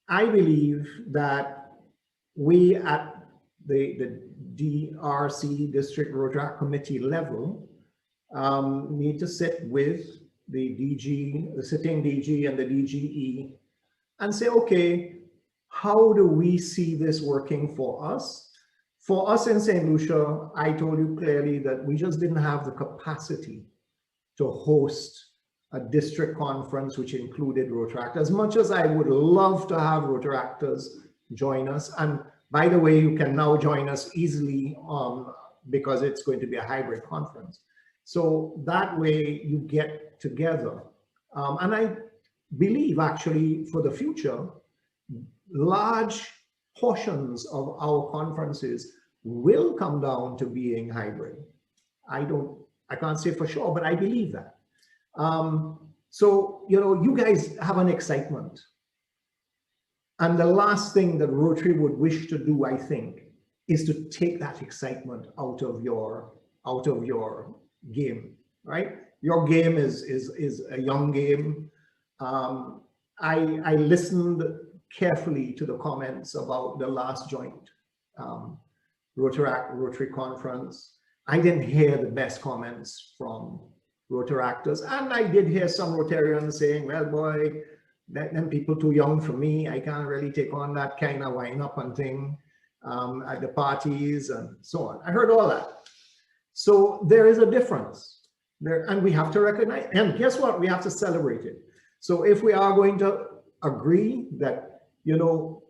I believe that we at the DRC, District Rotaract Committee level, need to sit with the DG, the sitting DG and the DGE and say, okay, how do we see this working for us? For us in St. Lucia, I told you clearly that we just didn't have the capacity to host a district conference which included Rotaract. As much as I would love to have Rotaractors join us, and by the way, you can now join us easily because it's going to be a hybrid conference. So that way you get together. And I believe actually for the future, large portions of our conferences will come down to being hybrid. I can't say for sure, but I believe that. So, you guys have an excitement. And the last thing that Rotary would wish to do, I think, is to take that excitement out of your game, right? Your game is a young game. I listened carefully to the comments about the last joint Rotary conference. I didn't hear the best comments from Rotaractors, and I did hear some Rotarians saying, well, boy, them people too young for me. I can't really take on that kind of wind up and thing at the parties and so on. I heard all that. So there is a difference there, and we have to recognize, and guess what? We have to celebrate it. So if we are going to agree that,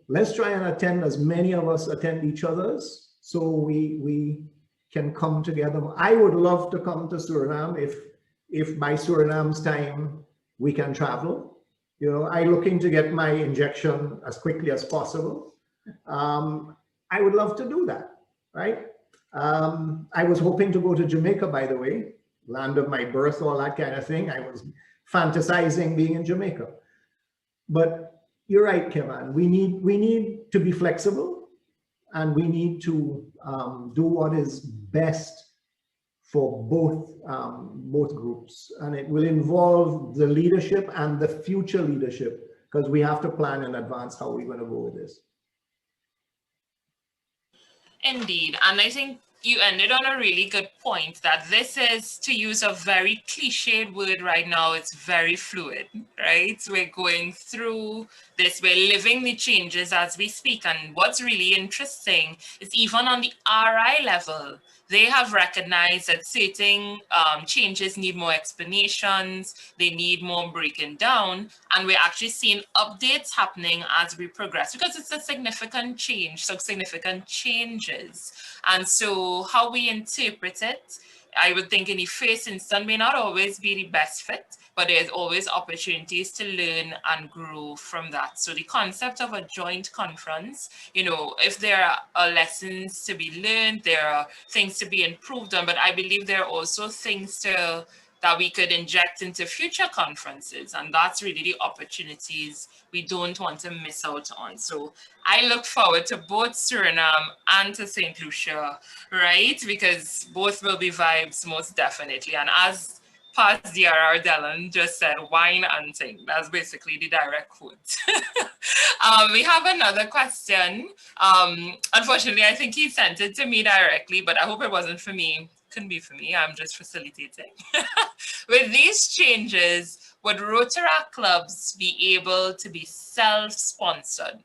let's try and attend, as many of us attend each other's, so we can come together. I would love to come to Suriname if by Suriname's time we can travel. I'm looking to get my injection as quickly as possible. I would love to do that, right? I was hoping to go to Jamaica, by the way, land of my birth, all that kind of thing. I was fantasizing being in Jamaica. But you're right, Kevin. We need to be flexible, and we need to do what is best for both groups, and it will involve the leadership and the future leadership, because we have to plan in advance how we're going to go with this. Indeed. And I think you ended on a really good point that this is, to use a very cliched word right now, it's very fluid, right? We're going through this, we're living the changes as we speak. And what's really interesting is even on the RI level, they have recognized that certain changes need more explanations, they need more breaking down, and we're actually seeing updates happening as we progress because it's a significant change, so significant changes. And so how we interpret it, I would think in the first instance may not always be the best fit, but there's always opportunities to learn and grow from that. So the concept of a joint conference, you know, if there are lessons to be learned, there are things to be improved on, but I believe there are also things that we could inject into future conferences. And that's really the opportunities we don't want to miss out on. So I look forward to both Suriname and to St. Lucia, right? Because both will be vibes most definitely. And as past DRR Dallin just said, wine and ting. That's basically the direct quote. We have another question. Unfortunately, I think he sent it to me directly, but I hope it wasn't for me. Couldn't be for me, I'm just facilitating. With these changes, would Rotaract clubs be able to be self-sponsored?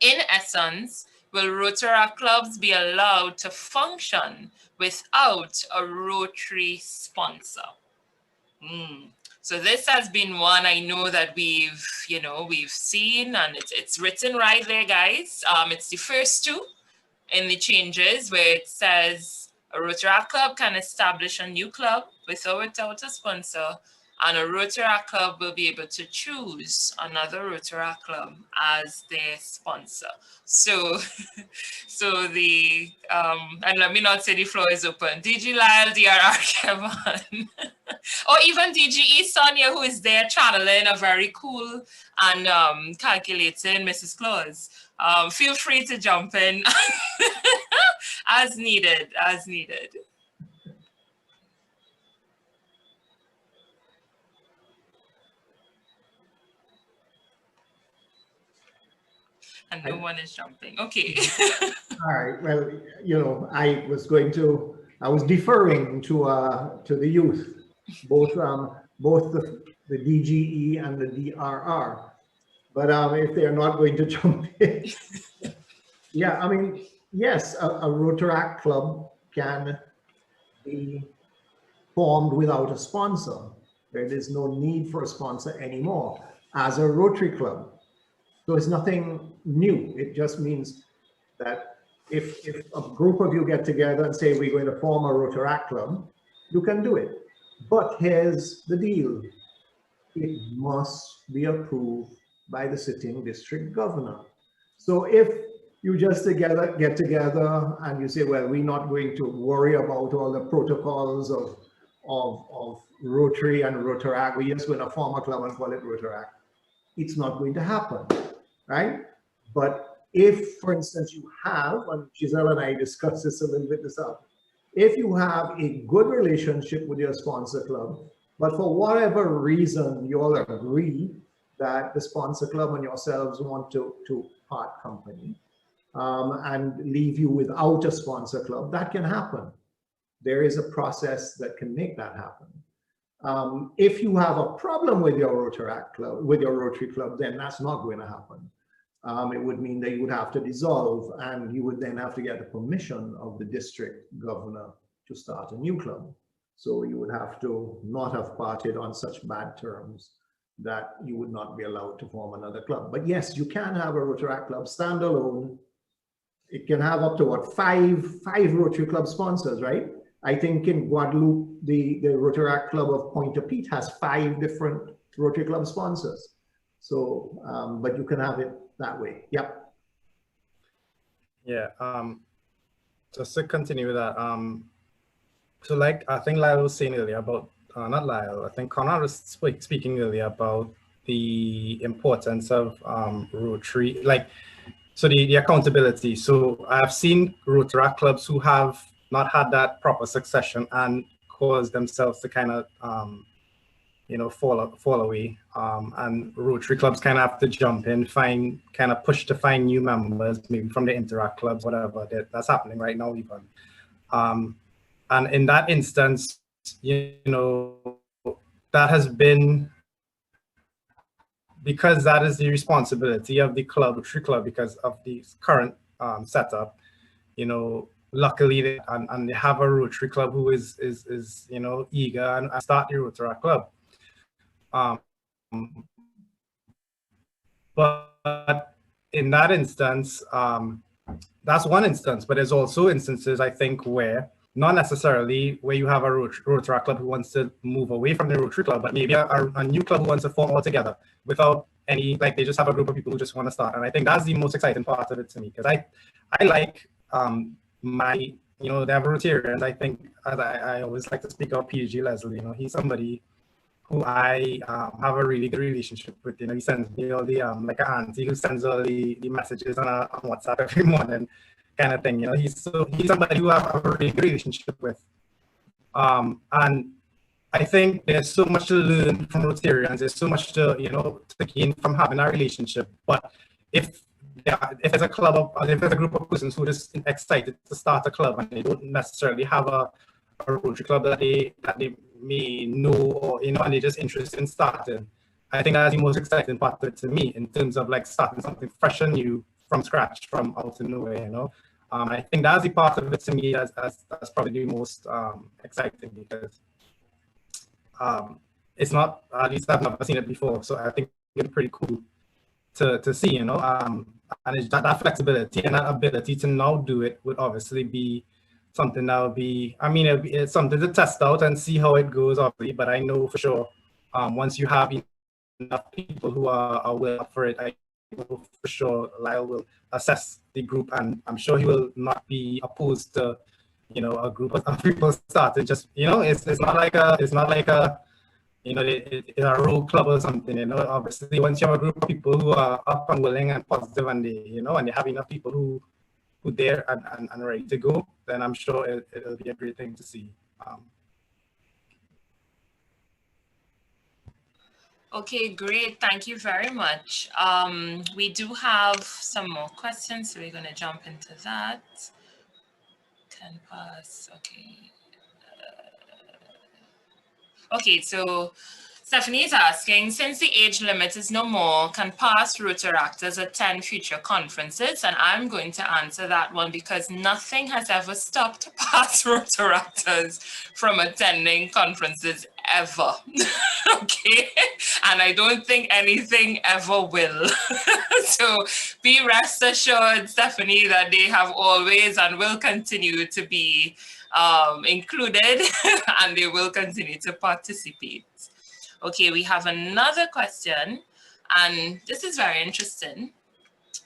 In essence, will Rotaract clubs be allowed to function without a Rotary sponsor? So this has been one I know that we've seen, and it's written right there, guys. It's the first two in the changes where it says a Rotaract club can establish a new club with or without a sponsor, and a Rotaract club will be able to choose another Rotaract club as their sponsor. So, and let me not say the floor is open. DG Lyle, DRR Kevin, or even DGE Sonia, who is there channeling a very cool and calculating Mrs. Claus. Feel free to jump in as needed. And no one is jumping. Okay. All right. Well, you know, I was deferring to the youth, both the DGE and the DRR. But if they're not going to jump in, yeah, I mean, yes, a Rotaract club can be formed without a sponsor. There is no need for a sponsor anymore as a Rotary club. So it's nothing new. It just means that if a group of you get together and say we're going to form a Rotaract club, you can do it. But here's the deal. It must be approved by the sitting district governor. So if you just get together and you say, well, we're not going to worry about all the protocols of Rotary and Rotaract, we're just going to form a club and call it Rotaract. It's not going to happen, right? But if, for instance, you have, and Giselle and I discussed this a little bit this up, if you have a good relationship with your sponsor club, but for whatever reason you all agree that the sponsor club and yourselves want to part company and leave you without a sponsor club, that can happen. There is a process that can make that happen. If you have a problem with your Rotaract club, with your Rotary club, then that's not going to happen. It would mean that you would have to dissolve, and you would then have to get the permission of the district governor to start a new club. So you would have to not have parted on such bad terms that you would not be allowed to form another club. But yes, you can have a Rotaract club standalone. It can have up to what, five Rotary club sponsors, right? I think in Guadeloupe, the Rotaract Club of Pointe-à-Pitre has 5 different Rotary Club sponsors. So, but you can have it that way. Yep. Yeah. Just to continue with that. So like, I think Lyle was saying earlier about, not Lyle, I think Conrad was speaking earlier about the importance of Rotary, like, so the accountability. So I've seen Rotaract clubs who have not had that proper succession and caused themselves to kind of, fall away, and Rotary clubs kind of have to jump in, push to find new members, maybe from the Interact clubs, whatever. That's happening right now even. And in that instance, that has been, because that is the responsibility of the Rotary club because of the current setup. Luckily, they have a Rotary club who is eager and start the Rotaract club. But in that instance, that's one instance. But there's also instances, I think, where not necessarily where you have a Rotaract club who wants to move away from the Rotary club, but maybe a new club who wants to form altogether without any, like, they just have a group of people who just want to start. And I think that's the most exciting part of it to me, because I like my, the Rotarians. I think, as I always like to speak of PG Leslie, he's somebody who I have a really good relationship with. He sends me all the, like an auntie who sends all the messages on WhatsApp every morning kind of thing. He's somebody who I have a really good relationship with. And I think there's so much to learn from Rotarians. There's so much to gain from having a relationship. But if there's a group of persons who are just excited to start a club and they don't necessarily have a Rotary club that they may know, or and they're just interested in starting, I think that's the most exciting part of it to me, in terms of like starting something fresh and new from scratch, from out of nowhere. I think that's the part of it to me that's probably the most exciting, because it's not, at least I've never seen it before, so I think it's pretty cool to see, and it's that flexibility and that ability to now do it would obviously be something that would be, it's something to test out and see how it goes, obviously, but I know for sure once you have enough people who are well up for it, I know for sure Lyle will assess the group, and I'm sure he will not be opposed to a group of people started. Just it's not like a a road club or something. Obviously once you have a group of people who are up and willing and positive, and they and they have enough people who there and ready to go, then I'm sure it'll be a great thing to see. Okay, great. Thank you very much. We do have some more questions, so we're going to jump into that. 10 pass. Okay. Okay, so Stephanie is asking, since the age limit is no more, can past Rotaractors attend future conferences? And I'm going to answer that one, because nothing has ever stopped past Rotaractors from attending conferences ever. Okay, and I don't think anything ever will. So be rest assured, Stephanie, that they have always and will continue to be included, and they will continue to participate. Okay, we have another question, and this is very interesting.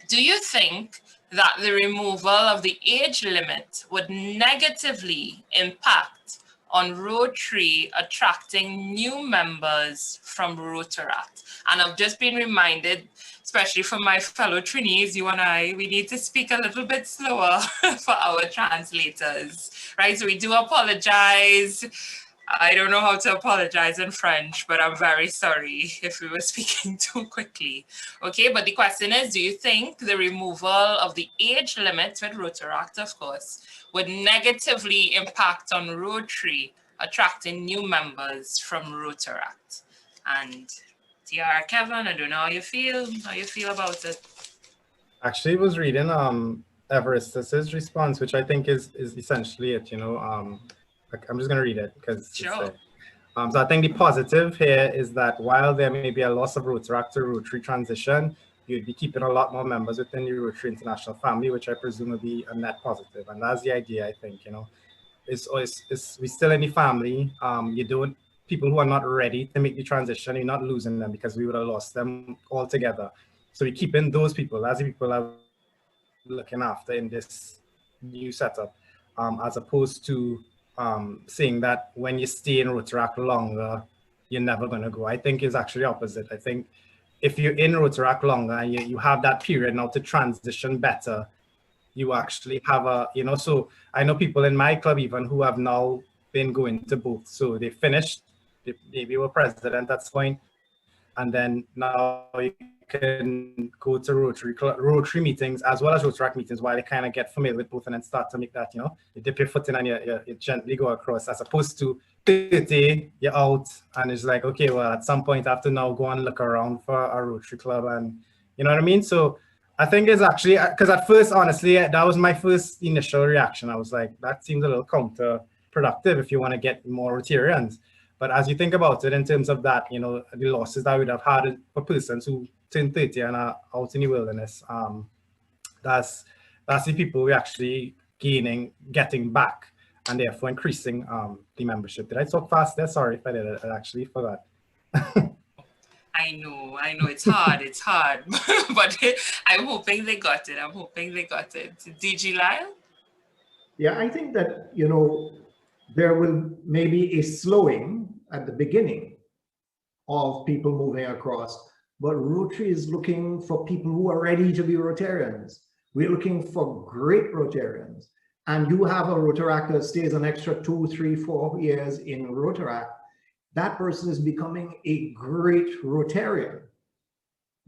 Do you think that the removal of the age limit would negatively impact on Rotary attracting new members from Rotaract? And I've just been reminded, especially from my fellow trainees, you and I, we need to speak a little bit slower for our translators, right? So we do apologize. I don't know how to apologize in French, but I'm very sorry if we were speaking too quickly. Okay, but the question is, do you think the removal of the age limit with Rotaract, of course, would negatively impact on Rotary attracting new members from Rotaract? And TR Kevin, I don't know how you feel about it. Actually, I was reading Everest's response, which I think is essentially it, I'm just going to read it because sure. It's there. So I think the positive here is that while there may be a loss of Rotaract to Rotary transition, you'd be keeping a lot more members within the Rotary International family, which I presume would be a net positive. And that's the idea, I think, we're still in the family. People who are not ready to make the transition, you're not losing them, because we would have lost them altogether. So we're keeping those people as the people are looking after in this new setup, as opposed to saying that when you stay in Rotaract longer, you're never going to go. I think it's actually opposite. I think if you're in Rotaract longer and you have that period now to transition better, you actually have so I know people in my club even who have now been going to both. So they finished maybe were president at some point, and then now you can go to Rotary meetings as well as Rotaract meetings while you kind of get familiar with both and then start to make that, you dip your foot in and you gently go across, as opposed to 30, you're out and it's like, okay, well, at some point I have to now go and look around for a Rotary club, and you know what I mean? So I think it's actually, because at first, honestly, that was my first initial reaction. I was like, that seems a little counterproductive if you want to get more Rotarians. But as you think about it in terms of that, the losses that we'd have had for persons who turn 30 and are out in the wilderness, that's the people we're actually getting back, and therefore increasing the membership. Did I talk fast there? Sorry if I did. I actually forgot. I know it's hard, but I'm hoping they got it. DG Lyle? Yeah, I think that, there will maybe a slowing at the beginning of people moving across, but Rotary is looking for people who are ready to be Rotarians. We're looking for great Rotarians. And you have a Rotaract that stays an extra 2, 3, 4 years in Rotaract, that person is becoming a great Rotarian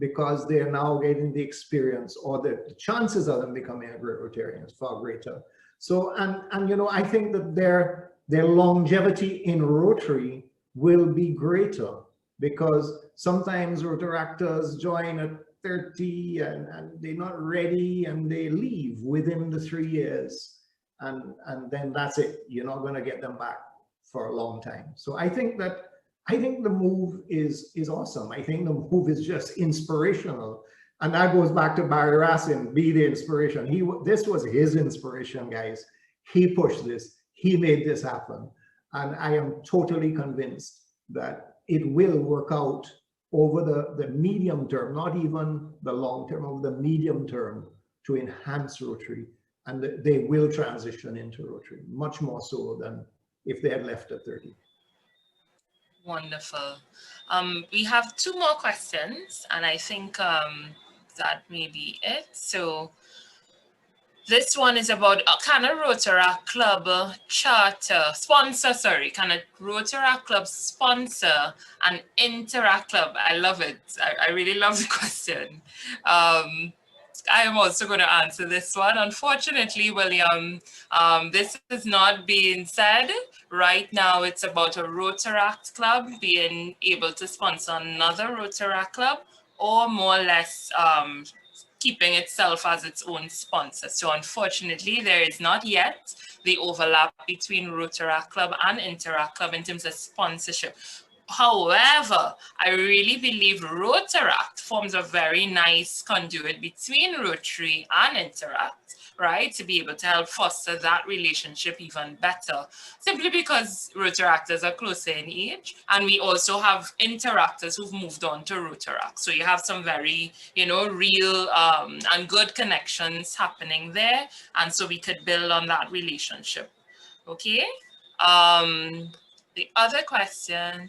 because they're now getting the experience, or the chances of them becoming a great Rotarian is far greater. So, and I think that their longevity in Rotary will be greater, because sometimes Rotaractors join at 30 and they're not ready and they leave within the 3 years, and then that's it. You're not going to get them back for a long time. So I think the move is awesome. I think the move is just inspirational. And that goes back to Barry Racine, be the inspiration. This was his inspiration, guys. He pushed this, he made this happen. And I am totally convinced that it will work out over the medium term, not even the long term, over the medium term, to enhance Rotary. And they will transition into Rotary, much more so than if they had left at 30. Wonderful. We have 2 more questions, and I think that may be it. So this one is about can a Rotaract club can a Rotaract club sponsor an Interact club? I love it. I really love the question. I am also going to answer this one. Unfortunately, William, this is not being said. Right now, it's about a Rotaract club being able to sponsor another Rotaract club, or more or less keeping itself as its own sponsor. So unfortunately, there is not yet the overlap between Rotaract club and Interact club in terms of sponsorship. However, I really believe Rotaract forms a very nice conduit between Rotary and Interact, right? To be able to help foster that relationship even better, simply because Rotaractors are closer in age. And we also have Interactors who've moved on to Rotaract. So you have some very, real and good connections happening there. And so we could build on that relationship. Okay. The other question,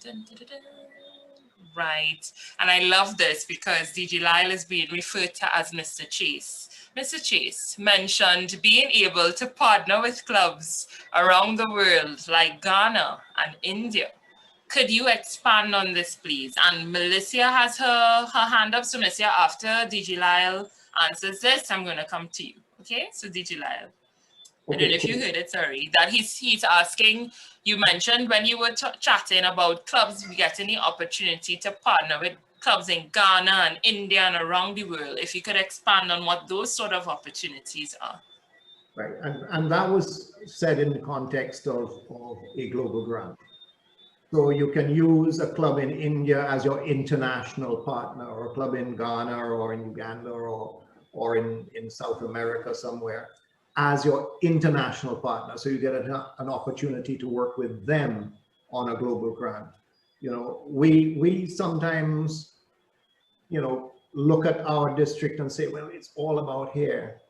right, and I love this because DG Lyle is being referred to as Mr. Chase. Mr. Chase mentioned being able to partner with clubs around the world like Ghana and India. Could you expand on this, please? And Melissa has her hand up. So Melissa, after DG Lyle answers this, I'm going to come to you. Okay, so DG Lyle. I don't know if you heard it, sorry, that he's asking, you mentioned when you were chatting about clubs getting the opportunity to partner with clubs in Ghana and India and around the world, if you could expand on what those sort of opportunities are. Right, and that was said in the context of a global grant. So you can use a club in India as your international partner, or a club in Ghana or in Uganda or in South America somewhere as your international partner. So you get an opportunity to work with them on a global grant. We sometimes, look at our district and say, well, it's all about here.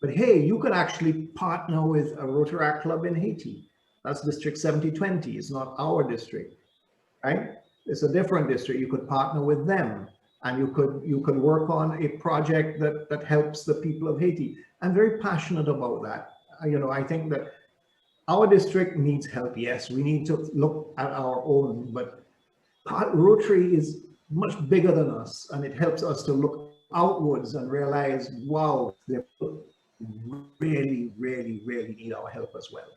But hey, you could actually partner with a Rotaract club in Haiti. That's District 7020. It's not our district, right? It's a different district. You could partner with them, and you could work on a project that helps the people of Haiti. I'm very passionate about that. I think that our district needs help. Yes, we need to look at our own, but Rotary is much bigger than us, and it helps us to look outwards and realize, wow, they really, really, really need our help as well.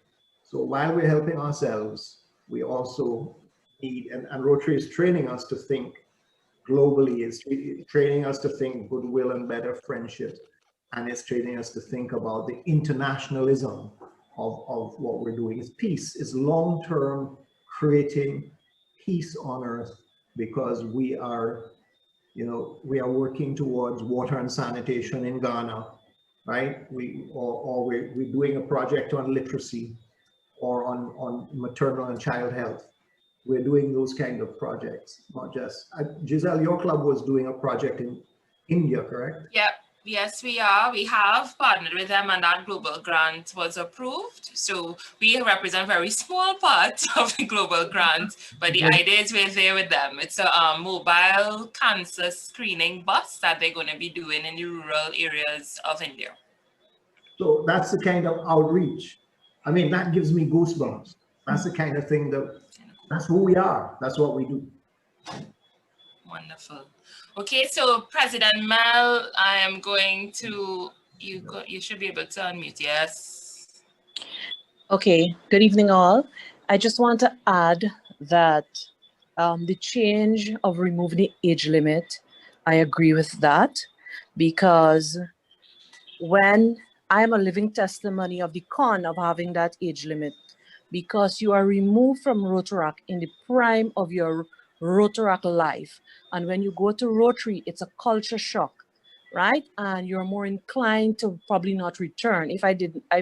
So while we're helping ourselves, we also need, and Rotary is training us to think globally, it's training us to think goodwill and better friendships, and it's training us to think about the internationalism of what we're doing. It's peace, it's long-term creating peace on earth, because we are, you know, we are working towards water and sanitation in Ghana, right? We're doing a project on literacy or on maternal and child health. We're doing those kind of projects, not just, Giselle, your club was doing a project in India, correct? Yep. Yes, we are. We have partnered with them, and that global grant was approved. So we represent a very small part of the global grant, but the idea is we're there with them. It's a mobile cancer screening bus that they're going to be doing in the rural areas of India. So that's the kind of outreach. I mean, that gives me goosebumps. That's the kind of thing that's who we are. That's what we do. Wonderful. Okay, so President Mel, I am going to, you should be able to unmute, yes. Okay, good evening all. I just want to add that the change of removing the age limit, I agree with that, because when I am a living testimony of the con of having that age limit, because you are removed from Rotaract in the prime of your Rotaract life. And when you go to Rotary, it's a culture shock, right? And you're more inclined to probably not return. If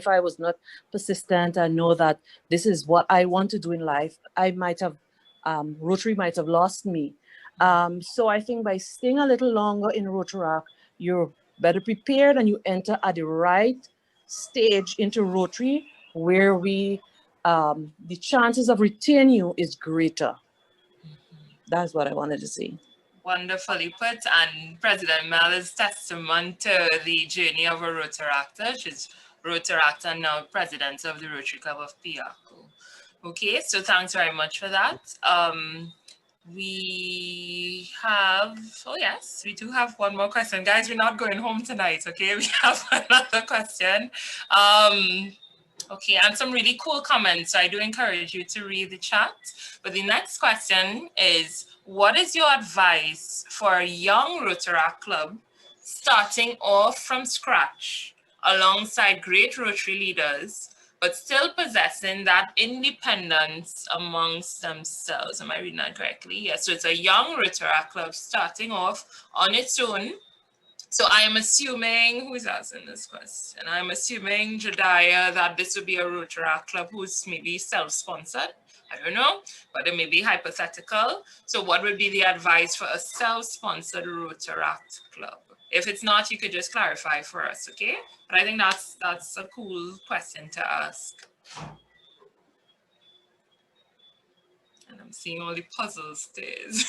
I was not persistent and know that this is what I want to do in life, I might have, Rotary might have lost me. So I think by staying a little longer in Rotaract, you're better prepared and you enter at the right stage into Rotary, where we, the chances of retaining you is greater. That's what I wanted to say. Wonderfully put, and President Mel is testament to the journey of a Rotaractor. She's Rotaractor and now president of the Rotary Club of Piarco. Okay, so thanks very much for that. We have, oh yes, we do have one more question. Guys, we're not going home tonight, okay? We have another question. Okay, and some really cool comments. So I do encourage you to read the chat. But the next question is, what is your advice for a young Rotaract club starting off from scratch alongside great Rotary leaders, but still possessing that independence amongst themselves? Am I reading that correctly? Yes, so it's a young Rotaract club starting off on its own. So I am assuming, who's asking this question? I'm assuming, Jediah, that this would be a Rotaract club who's maybe self-sponsored. I don't know, but it may be hypothetical. So what would be the advice for a self-sponsored Rotaract club? If it's not, you could just clarify for us, okay? But I think that's a cool question to ask. And I'm seeing all the puzzle stares.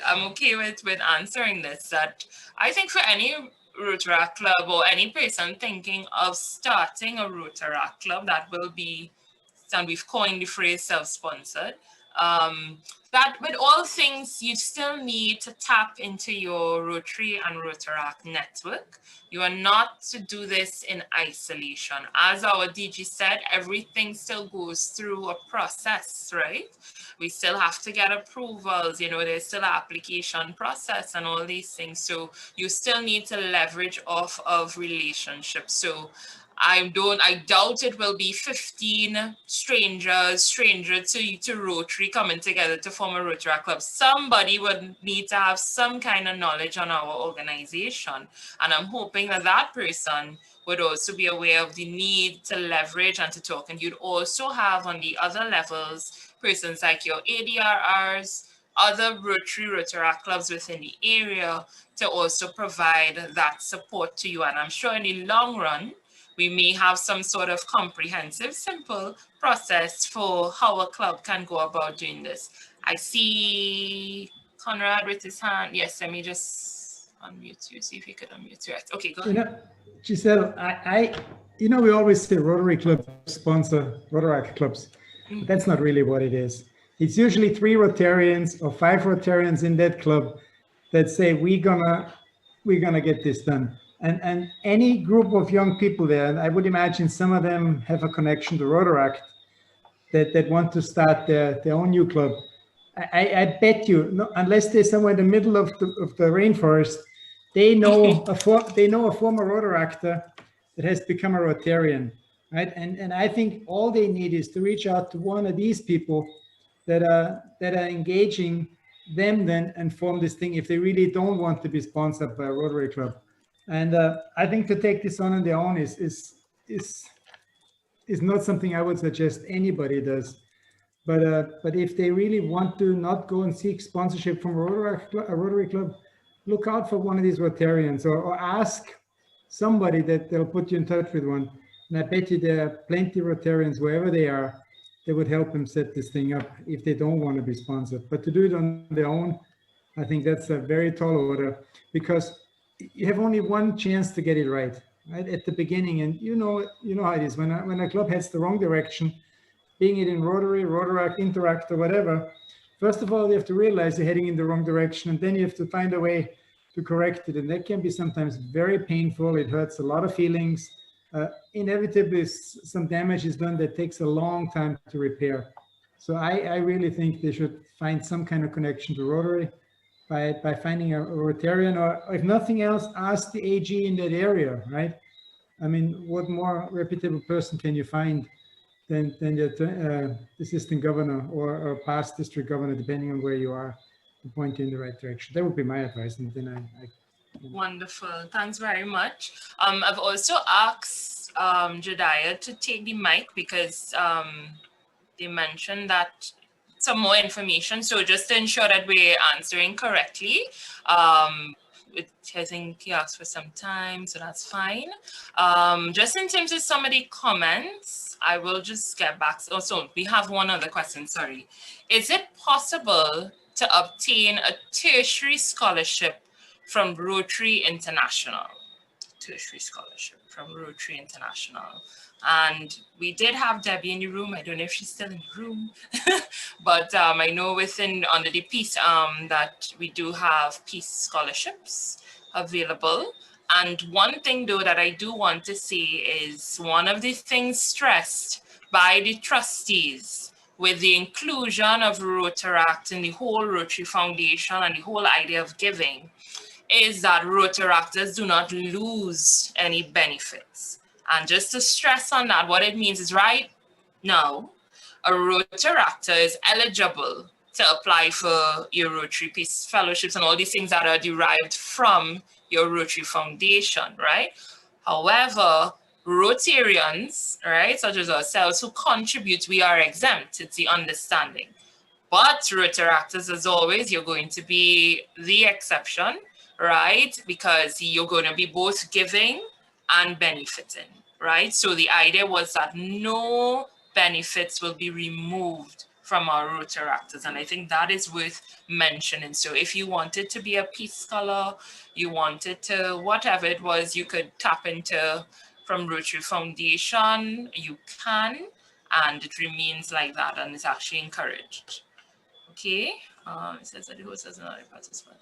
I'm okay with answering this, that I think for any Rotaract club or any person thinking of starting a Rotaract club, that will be, and we've coined the phrase self-sponsored, that with all things, you still need to tap into your Rotary and Rotaract network. You are not to do this in isolation. As our DG said, everything still goes through a process, right? We still have to get approvals, you know, there's still an application process and all these things. So you still need to leverage off of relationships. So I doubt it will be 15 strangers to Rotary coming together to form a Rotaract club. Somebody would need to have some kind of knowledge on our organization. And I'm hoping that that person would also be aware of the need to leverage and to talk. And you'd also have on the other levels, persons like your ADRRs, other Rotaract clubs within the area to also provide that support to you. And I'm sure in the long run, we may have some sort of comprehensive, simple process for how a club can go about doing this. I see Conrad with his hand. Yes, let me just unmute you, see if you could unmute you. Okay, go ahead. You know, Giselle, you know, we always say Rotary clubs sponsor Rotaract clubs. But that's not really what it is. It's usually 3 Rotarians or 5 Rotarians in that club that say we're gonna get this done. And any group of young people there, and I would imagine some of them have a connection to Rotaract, that want to start their own new club. I bet you, no, unless they're somewhere in the middle of the rainforest, they know a former Rotaractor that has become a Rotarian, right? And I think all they need is to reach out to one of these people that are engaging them then and form this thing if they really don't want to be sponsored by a Rotary club. And I think to take this on their own is not something I would suggest anybody does. But if they really want to not go and seek sponsorship from a Rotary club, look out for one of these Rotarians or ask somebody that they'll put you in touch with one. And I bet you there are plenty of Rotarians wherever they are that would help them set this thing up if they don't want to be sponsored. But to do it on their own, I think that's a very tall order, because you have only one chance to get it right at the beginning. And you know how it is when a club heads the wrong direction, being it in Rotary, Rotaract, Interact, or whatever. First of all, you have to realize you're heading in the wrong direction, and then you have to find a way to correct it. And that can be sometimes very painful. It hurts a lot of feelings. Inevitably, some damage is done that takes a long time to repair. So I really think they should find some kind of connection to Rotary by finding a Rotarian, or if nothing else, ask the AG in that area, right? I mean, what more reputable person can you find than the assistant governor or past district governor, depending on where you are, to point you in the right direction? That would be my advice. And then Wonderful. Thanks very much. I've also asked Jediah to take the mic because they mentioned that some more information. So just to ensure that we're answering correctly, I think he asked for some time, so that's fine. Just in terms of some of the comments, I will just get back. So we have one other question, sorry. Is it possible to obtain a tertiary scholarship from Rotary International? Tertiary scholarship from Rotary International. And we did have Debbie in the room. I don't know if she's still in the room, but I know under the peace that we do have peace scholarships available. And one thing though that I do want to say is one of the things stressed by the trustees with the inclusion of Rotaract in the whole Rotary Foundation and the whole idea of giving is that Rotaractors do not lose any benefits. And just to stress on that, what it means is right now, a Rotaractor is eligible to apply for your Rotary Peace Fellowships and all these things that are derived from your Rotary Foundation, right? However, Rotarians, right, such as ourselves who contribute, we are exempt. It's the understanding. But Rotaractors, as always, you're going to be the exception, right? Because you're going to be both giving and benefiting, right? So the idea was that no benefits will be removed from our Rotaractors, and I think that is worth mentioning. So if you wanted to be a peace scholar, you wanted to, whatever it was, you could tap into from Rotary Foundation, you can, and it remains like that, and it's actually encouraged. Okay, it says that the host has another participant.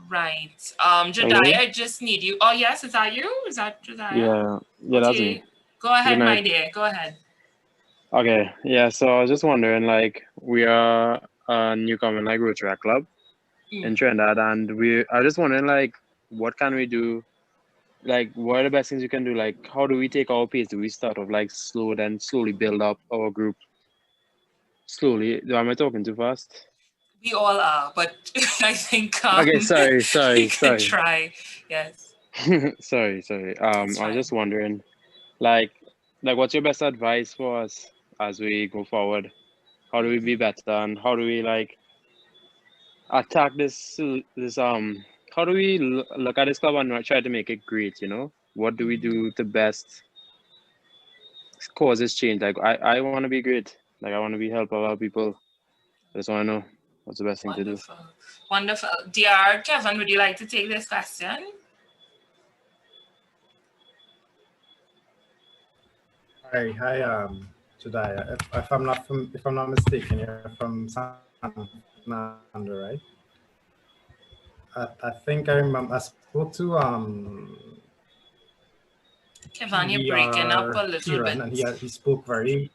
Right. Jediah, I just need you. Oh, yes, is that you? Is that Jediah? Yeah, okay. That's me. Go ahead, my dear. Go ahead. Okay, yeah, so I was just wondering, like, we are a newcomer, like, Rotaract Club in Trinidad, and I was just wondering, like, what can we do? Like, what are the best things we can do? Like, how do we take our pace? Do we start off, like, slow, then slowly build up our group? Slowly. Am I talking too fast? We all are, but I think okay, sorry. Try, yes. sorry. I was just wondering, like what's your best advice for us as we go forward? How do we be better, and how do we like attack this how do we look at this club and try to make it great? You know, what do we do to best cause this change? Like, I want to be great. Like, I want to be help other people. I just want to know what's the best thing to do. Wonderful. Dear Kevin, would you like to take this question? Hi, Jediah. If I'm not mistaken, you're from San Fernando, right? I think I remember I spoke to Kevin, you're breaking up a little Kieran, bit. and he spoke very.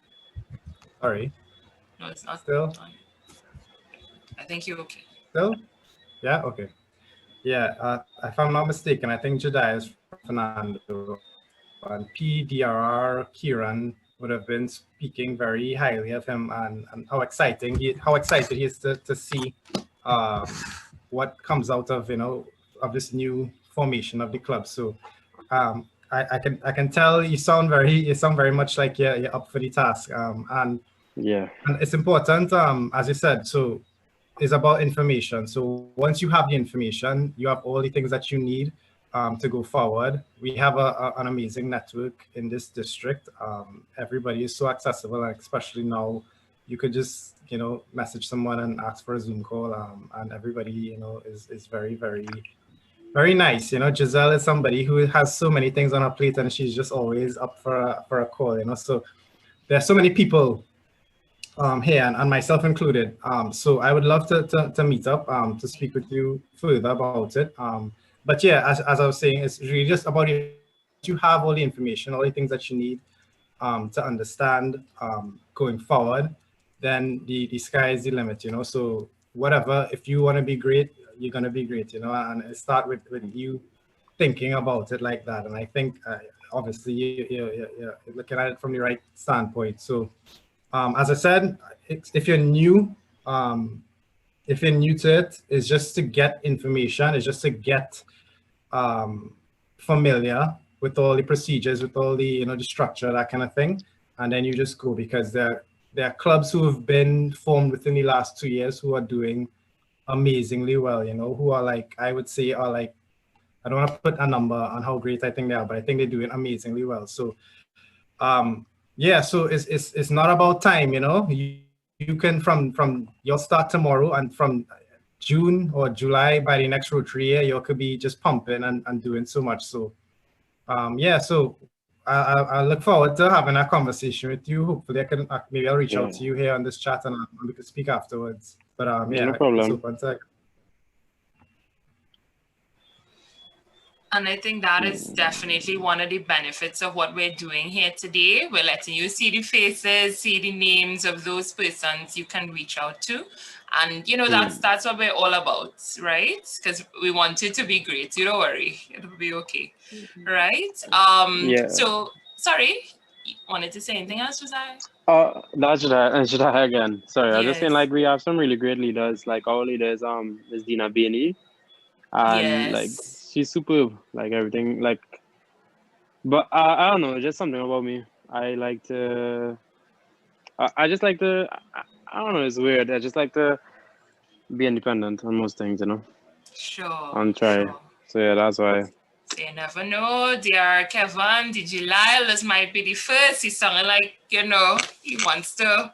Sorry. No, it's not. Still. I think you're okay. Still. Yeah. Okay. Yeah. If I'm not mistaken, I think Jediah is from Fernando, and PDRR Kieran would have been speaking very highly of him and how excited he is to see what comes out of of this new formation of the club. So I can tell you sound very much like you're up for the task. And it's important, as you said. So it's about information. So once you have the information, you have all the things that you need to go forward. We have an amazing network in this district. Everybody is so accessible, and especially now, you could just message someone and ask for a Zoom call, and everybody is very, very, very nice. Giselle is somebody who has so many things on her plate, and she's just always up for a call. So there are so many people here, and myself included. So I would love to meet up to speak with you further about it. But yeah, as I was saying, it's really just about if you have all the information, all the things that you need to understand going forward, then the sky is the limit. So whatever, if you want to be great, you're going to be great. And it start with you thinking about it like that. And I think obviously you're looking at it from the right standpoint. So as I said, if you're new to it, it's just to get information. It's just to get familiar with all the procedures, with all the the structure, that kind of thing, and then you just go, because there are clubs who have been formed within the last 2 years who are doing amazingly well. Who are like, I would say, are like, I don't want to put a number on how great I think they are, but I think they're doing amazingly well. So yeah, so it's not about time. You can from you'll start tomorrow, and from June or July, by the next Rotary year, you could be just pumping and doing so much. So yeah, so I look forward to having a conversation with you. Hopefully maybe I'll reach out to you here on this chat, and we could speak afterwards. But yeah, no problem. And I think that is definitely one of the benefits of what we're doing here today. We're letting you see the faces, see the names of those persons you can reach out to. And, that's what we're all about, right? Because we want it to be great. You don't worry. It'll be okay, right? So, sorry, you wanted to say anything else, Josiah? That's Jedi again. Sorry, yes. I just feel like we have some really great leaders. Like our leaders, is Dina Bainey. And like, she's superb, like everything, like, but I don't know, just something about me. I like to, I just like to, I don't know, it's weird. I just like to be independent on most things, Sure. And try. Sure. So yeah, that's why. So you never know, dear Kevin, Lyle, this might be the first. He sounded like, he wants to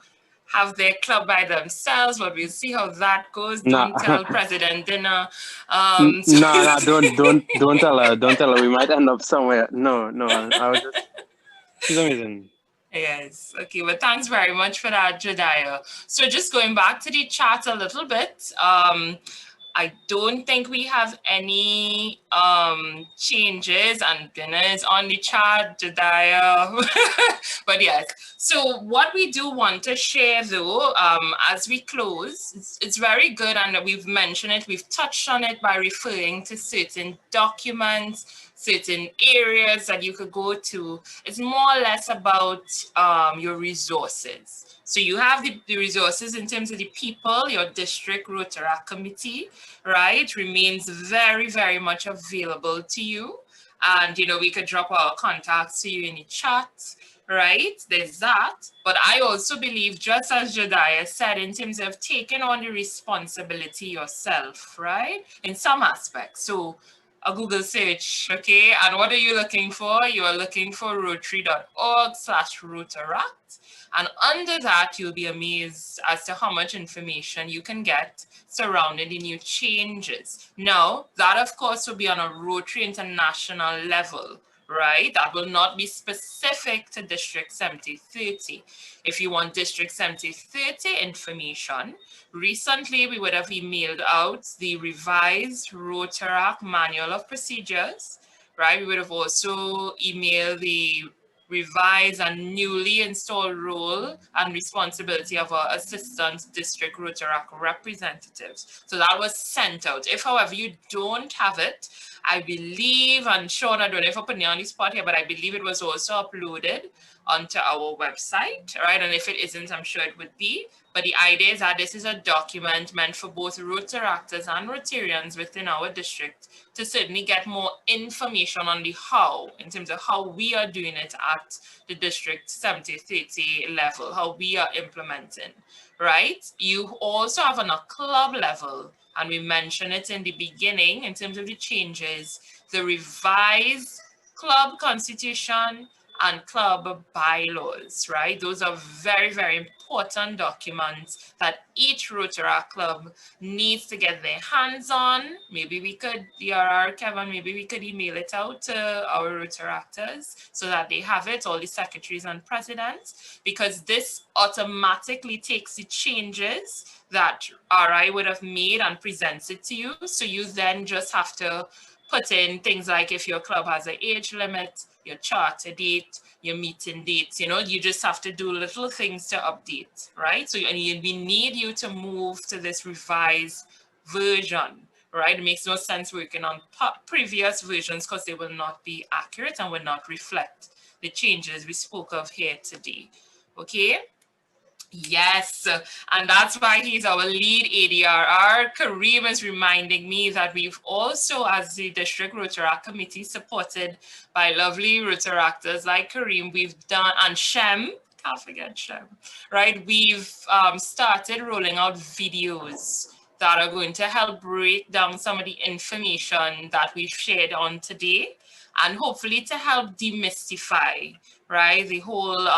have their club by themselves, but we'll see how that goes. Don't tell President Dinner. Don't tell her. Don't tell her. We might end up somewhere. No. I was just. She's amazing. Yes. Okay. Well, thanks very much for that, Jediah. So just going back to the chat a little bit. I don't think we have any changes, and Dinner is on the chat, Jediah. But yes, so what we do want to share though, as we close, it's very good, and we've mentioned it, we've touched on it by referring to certain documents, certain areas that you could go to. It's more or less about your resources. So you have the resources in terms of the people. Your district Rotaract committee, right, remains very, very much available to you. And, we could drop our contacts to you in the chat, right? There's that. But I also believe, just as Jediah said, in terms of taking on the responsibility yourself, right, in some aspects. So a Google search, okay? And what are you looking for? You are looking for rotary.org/Rotaract. And under that, you'll be amazed as to how much information you can get surrounding the new changes. Now, that of course will be on a Rotary international level, right? That will not be specific to District 7030. If you want District 7030 information, recently we would have emailed out the revised Rotaract Manual of Procedures, right? We would have also emailed the revised and newly installed role and responsibility of our assistant district Rotaract representatives. So that was sent out. If, however, you don't have it, I believe, and Sean, I don't know if I put me on the spot here, but I believe it was also uploaded onto our website, right? And if it isn't, I'm sure it would be. But the idea is that this is a document meant for both Rotaractors and Rotarians within our district to certainly get more information on the how, in terms of how we are doing it at the District 7030 level, how we are implementing, right? You also have on a club level, and we mentioned it in the beginning in terms of the changes, the revised club constitution and club bylaws, right? Those are very, very important documents that each Rotaract club needs to get their hands on. Maybe we could, DRR, Kevin, maybe we could email it out to our Rotaractors so that they have it, all the secretaries and presidents, because this automatically takes the changes that RI would have made and presents it to you. So you then just have to put in things like if your club has an age limit, your charter date, your meeting dates, you just have to do little things to update, right? So we need you to move to this revised version, right? It makes no sense working on previous versions because they will not be accurate and will not reflect the changes we spoke of here today, okay? Yes, and that's why he's our lead ADRR. Kareem is reminding me that we've also, as the District Rotaract Committee, supported by lovely Rotaractors like Kareem, we've done, and Shem, can't forget Shem, right? We've started rolling out videos that are going to help break down some of the information that we've shared on today, and hopefully to help demystify, right, the whole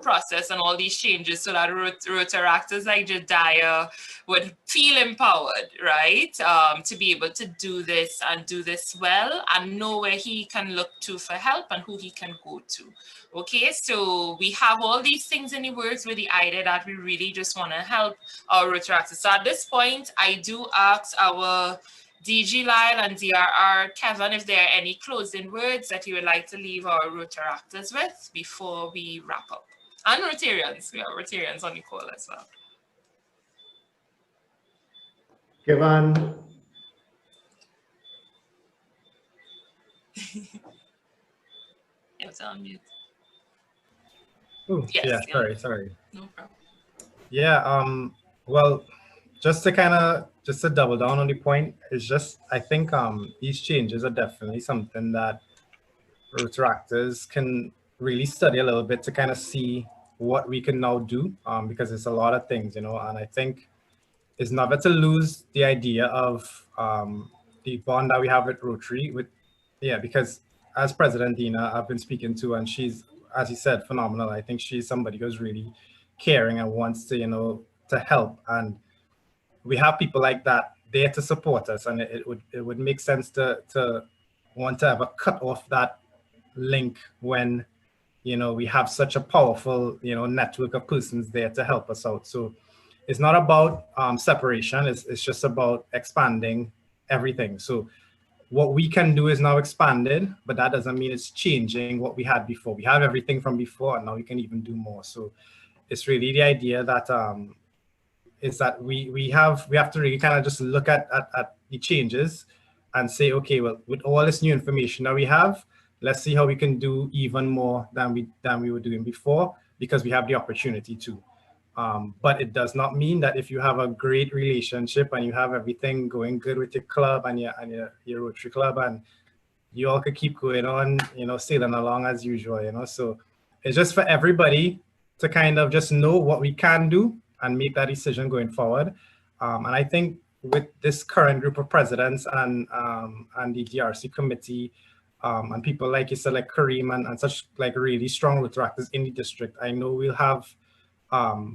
process and all these changes so that Rotaractors like Jediah would feel empowered, right, to be able to do this and do this well and know where he can look to for help and who he can go to. Okay, so we have all these things in the works with the idea that we really just want to help our Rotaractors. So at this point, I do ask our DG Lyle and DRR Kevin if there are any closing words that you would like to leave our Rotaractors with before we wrap up. And Rotarians, we have Rotarians on the call as well. Kevin. It's on mute. Oh, yes, yeah, sorry. No problem. Yeah, well, just to double down on the point, it's just, I think these changes are definitely something that Rotaractors can really study a little bit to kind of see what we can now do, because it's a lot of things, and I think it's never to lose the idea of the bond that we have with Rotary, because as President Dina, I've been speaking to, and she's, as you said, phenomenal. I think she's somebody who's really caring and wants to, to help. And we have people like that there to support us. And it would make sense to want to ever cut off that link when, we have such a powerful, network of persons there to help us out. So it's not about separation. It's just about expanding everything. So what we can do is now expanded, but that doesn't mean it's changing what we had before. We have everything from before, and now we can even do more. So it's really the idea that is that we have to really kind of just look at the changes and say, okay, well, with all this new information that we have, let's see how we can do even more than we were doing before, because we have the opportunity to. But it does not mean that if you have a great relationship and you have everything going good with your club and your Rotary club, and you all could keep going on, sailing along as usual, So it's just for everybody to kind of just know what we can do and make that decision going forward. And I think with this current group of presidents and the DRC committee, and people like you said, like Kareem and such like really strong Rotaractors in the district, I know we'll have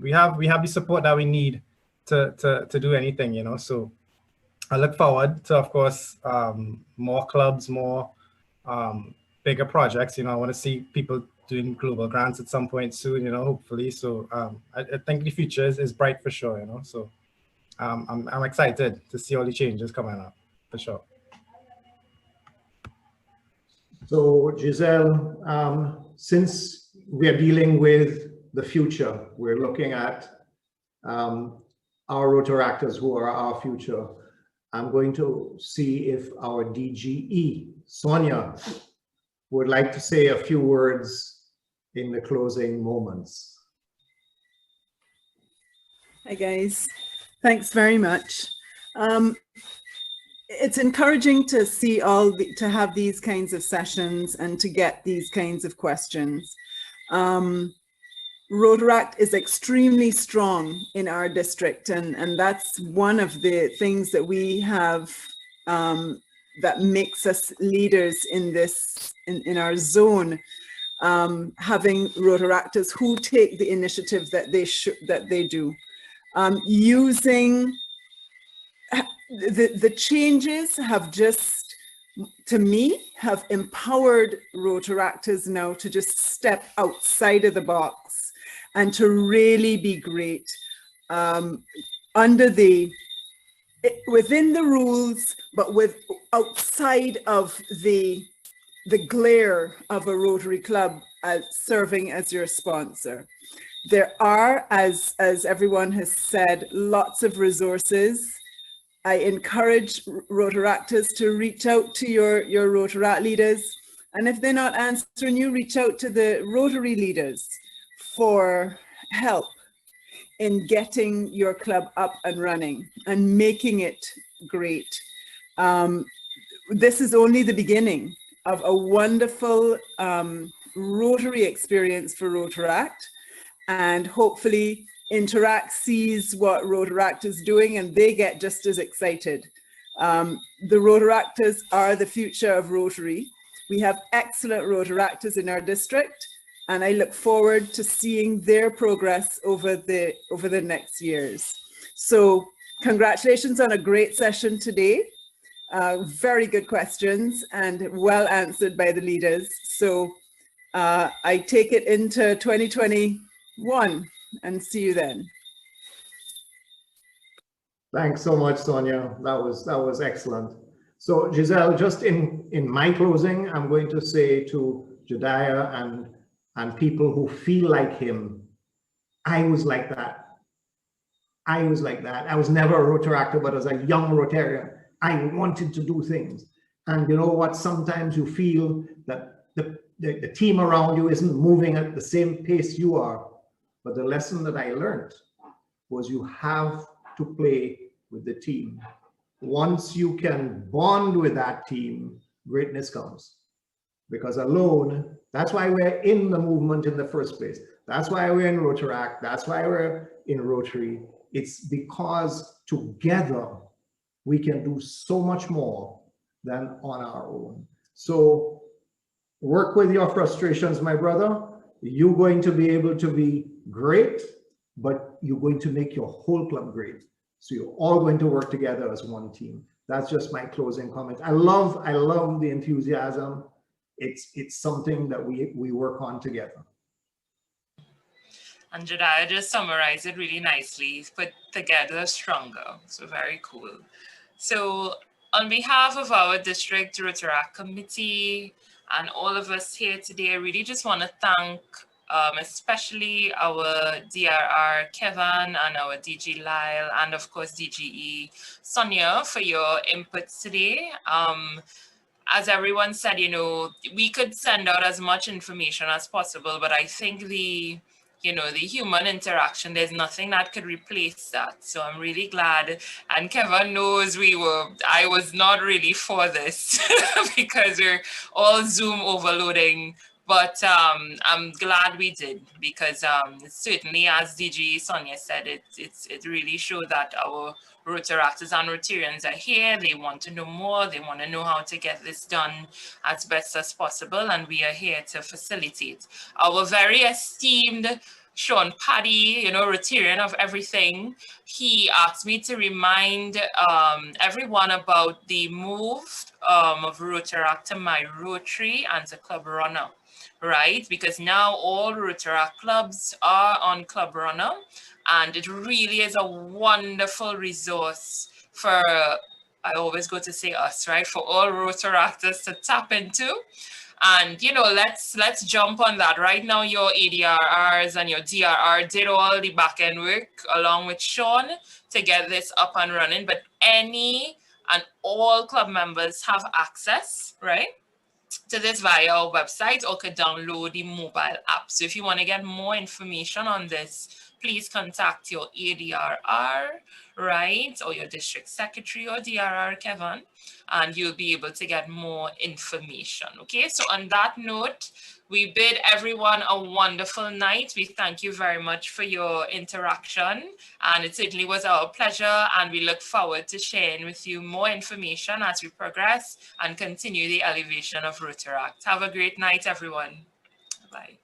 we have the support that we need to do anything, So I look forward to, of course, more clubs, more bigger projects. I want to see people doing global grants at some point soon, hopefully. So I think the future is bright for sure, So I'm excited to see all the changes coming up for sure. So Giselle, since we are dealing with the future, we're looking at our Rotaractors who are our future. I'm going to see if our DGE, Sonia, would like to say a few words in the closing moments. Hi guys, thanks very much. It's encouraging to see to have these kinds of sessions and to get these kinds of questions. Rotaract is extremely strong in our district, and that's one of the things that we have that makes us leaders in this, in our zone, having Rotaractors who take the initiative that they do. Using the changes have just, to me, have empowered Rotaractors now to just step outside of the box and to really be great within the rules, but outside of the glare of a Rotary Club as serving as your sponsor. There are, as everyone has said, lots of resources. I encourage Rotaractors to reach out to your Rotaract leaders. And if they're not answering you, reach out to the Rotary leaders for help in getting your club up and running and making it great. This is only the beginning of a wonderful Rotary experience for Rotaract. And hopefully Interact sees what Rotaract is doing and they get just as excited. The Rotaractors are the future of Rotary. We have excellent Rotaractors in our district, and I look forward to seeing their progress over the next years. So congratulations on a great session today. Very good questions and well answered by the leaders. So I take it into 2021 and see you then. Thanks so much, Sonia. That was excellent. So Giselle, just in my closing, I'm going to say to Jediah and people who feel like him, I was like that. I was like that. I was never a Rotaractor, but as a young Rotarian, I wanted to do things. And you know what? Sometimes you feel that the team around you isn't moving at the same pace you are. But the lesson that I learned was you have to play with the team. Once you can bond with that team, greatness comes. Because alone, that's why we're in the movement in the first place. That's why we're in Rotaract. That's why we're in Rotary. It's because together we can do so much more than on our own. So work with your frustrations, my brother. You're going to be able to be great, but you're going to make your whole club great. So you're all going to work together as one team. That's just my closing comment. I love the enthusiasm. It's something that we work on together. And Jediah just summarized it really nicely. Put together stronger. So very cool. So on behalf of our district Rotaract committee and all of us here today, I really just want to thank especially our DRR Kevin and our DG Lyle and of course DGE Sonia for your inputs today. As everyone said, we could send out as much information as possible, but I think the human interaction, there's nothing that could replace that. So I'm really glad. And Kevin knows I was not really for this because we're all Zoom overloading. But I'm glad we did because certainly, as DG Sonia said, it really showed that our Rotaractors and Rotarians are here. They want to know more. They want to know how to get this done as best as possible. And we are here to facilitate. Our very esteemed Sean Paddy, you know, Rotarian of everything, he asked me to remind everyone about the move of Rotaract to My Rotary and to Club Runner, right? Because now all Rotaract clubs are on Club Runner, and it really is a wonderful resource for, I always go to say us, right? For all Rotaractors to tap into. And, you know, let's jump on that. Right now, your ADRRs and your DRR did all the back end work along with Sean to get this up and running. But any and all club members have access, right, to this via our website, or could download the mobile app. So if you want to get more information on this, please contact your ADRR, right, or your district secretary or DRR, Kevin, and you'll be able to get more information. Okay, so on that note, we bid everyone a wonderful night. We thank you very much for your interaction, and it certainly was our pleasure, and we look forward to sharing with you more information as we progress and continue the elevation of Rotaract. Have a great night, everyone. Bye.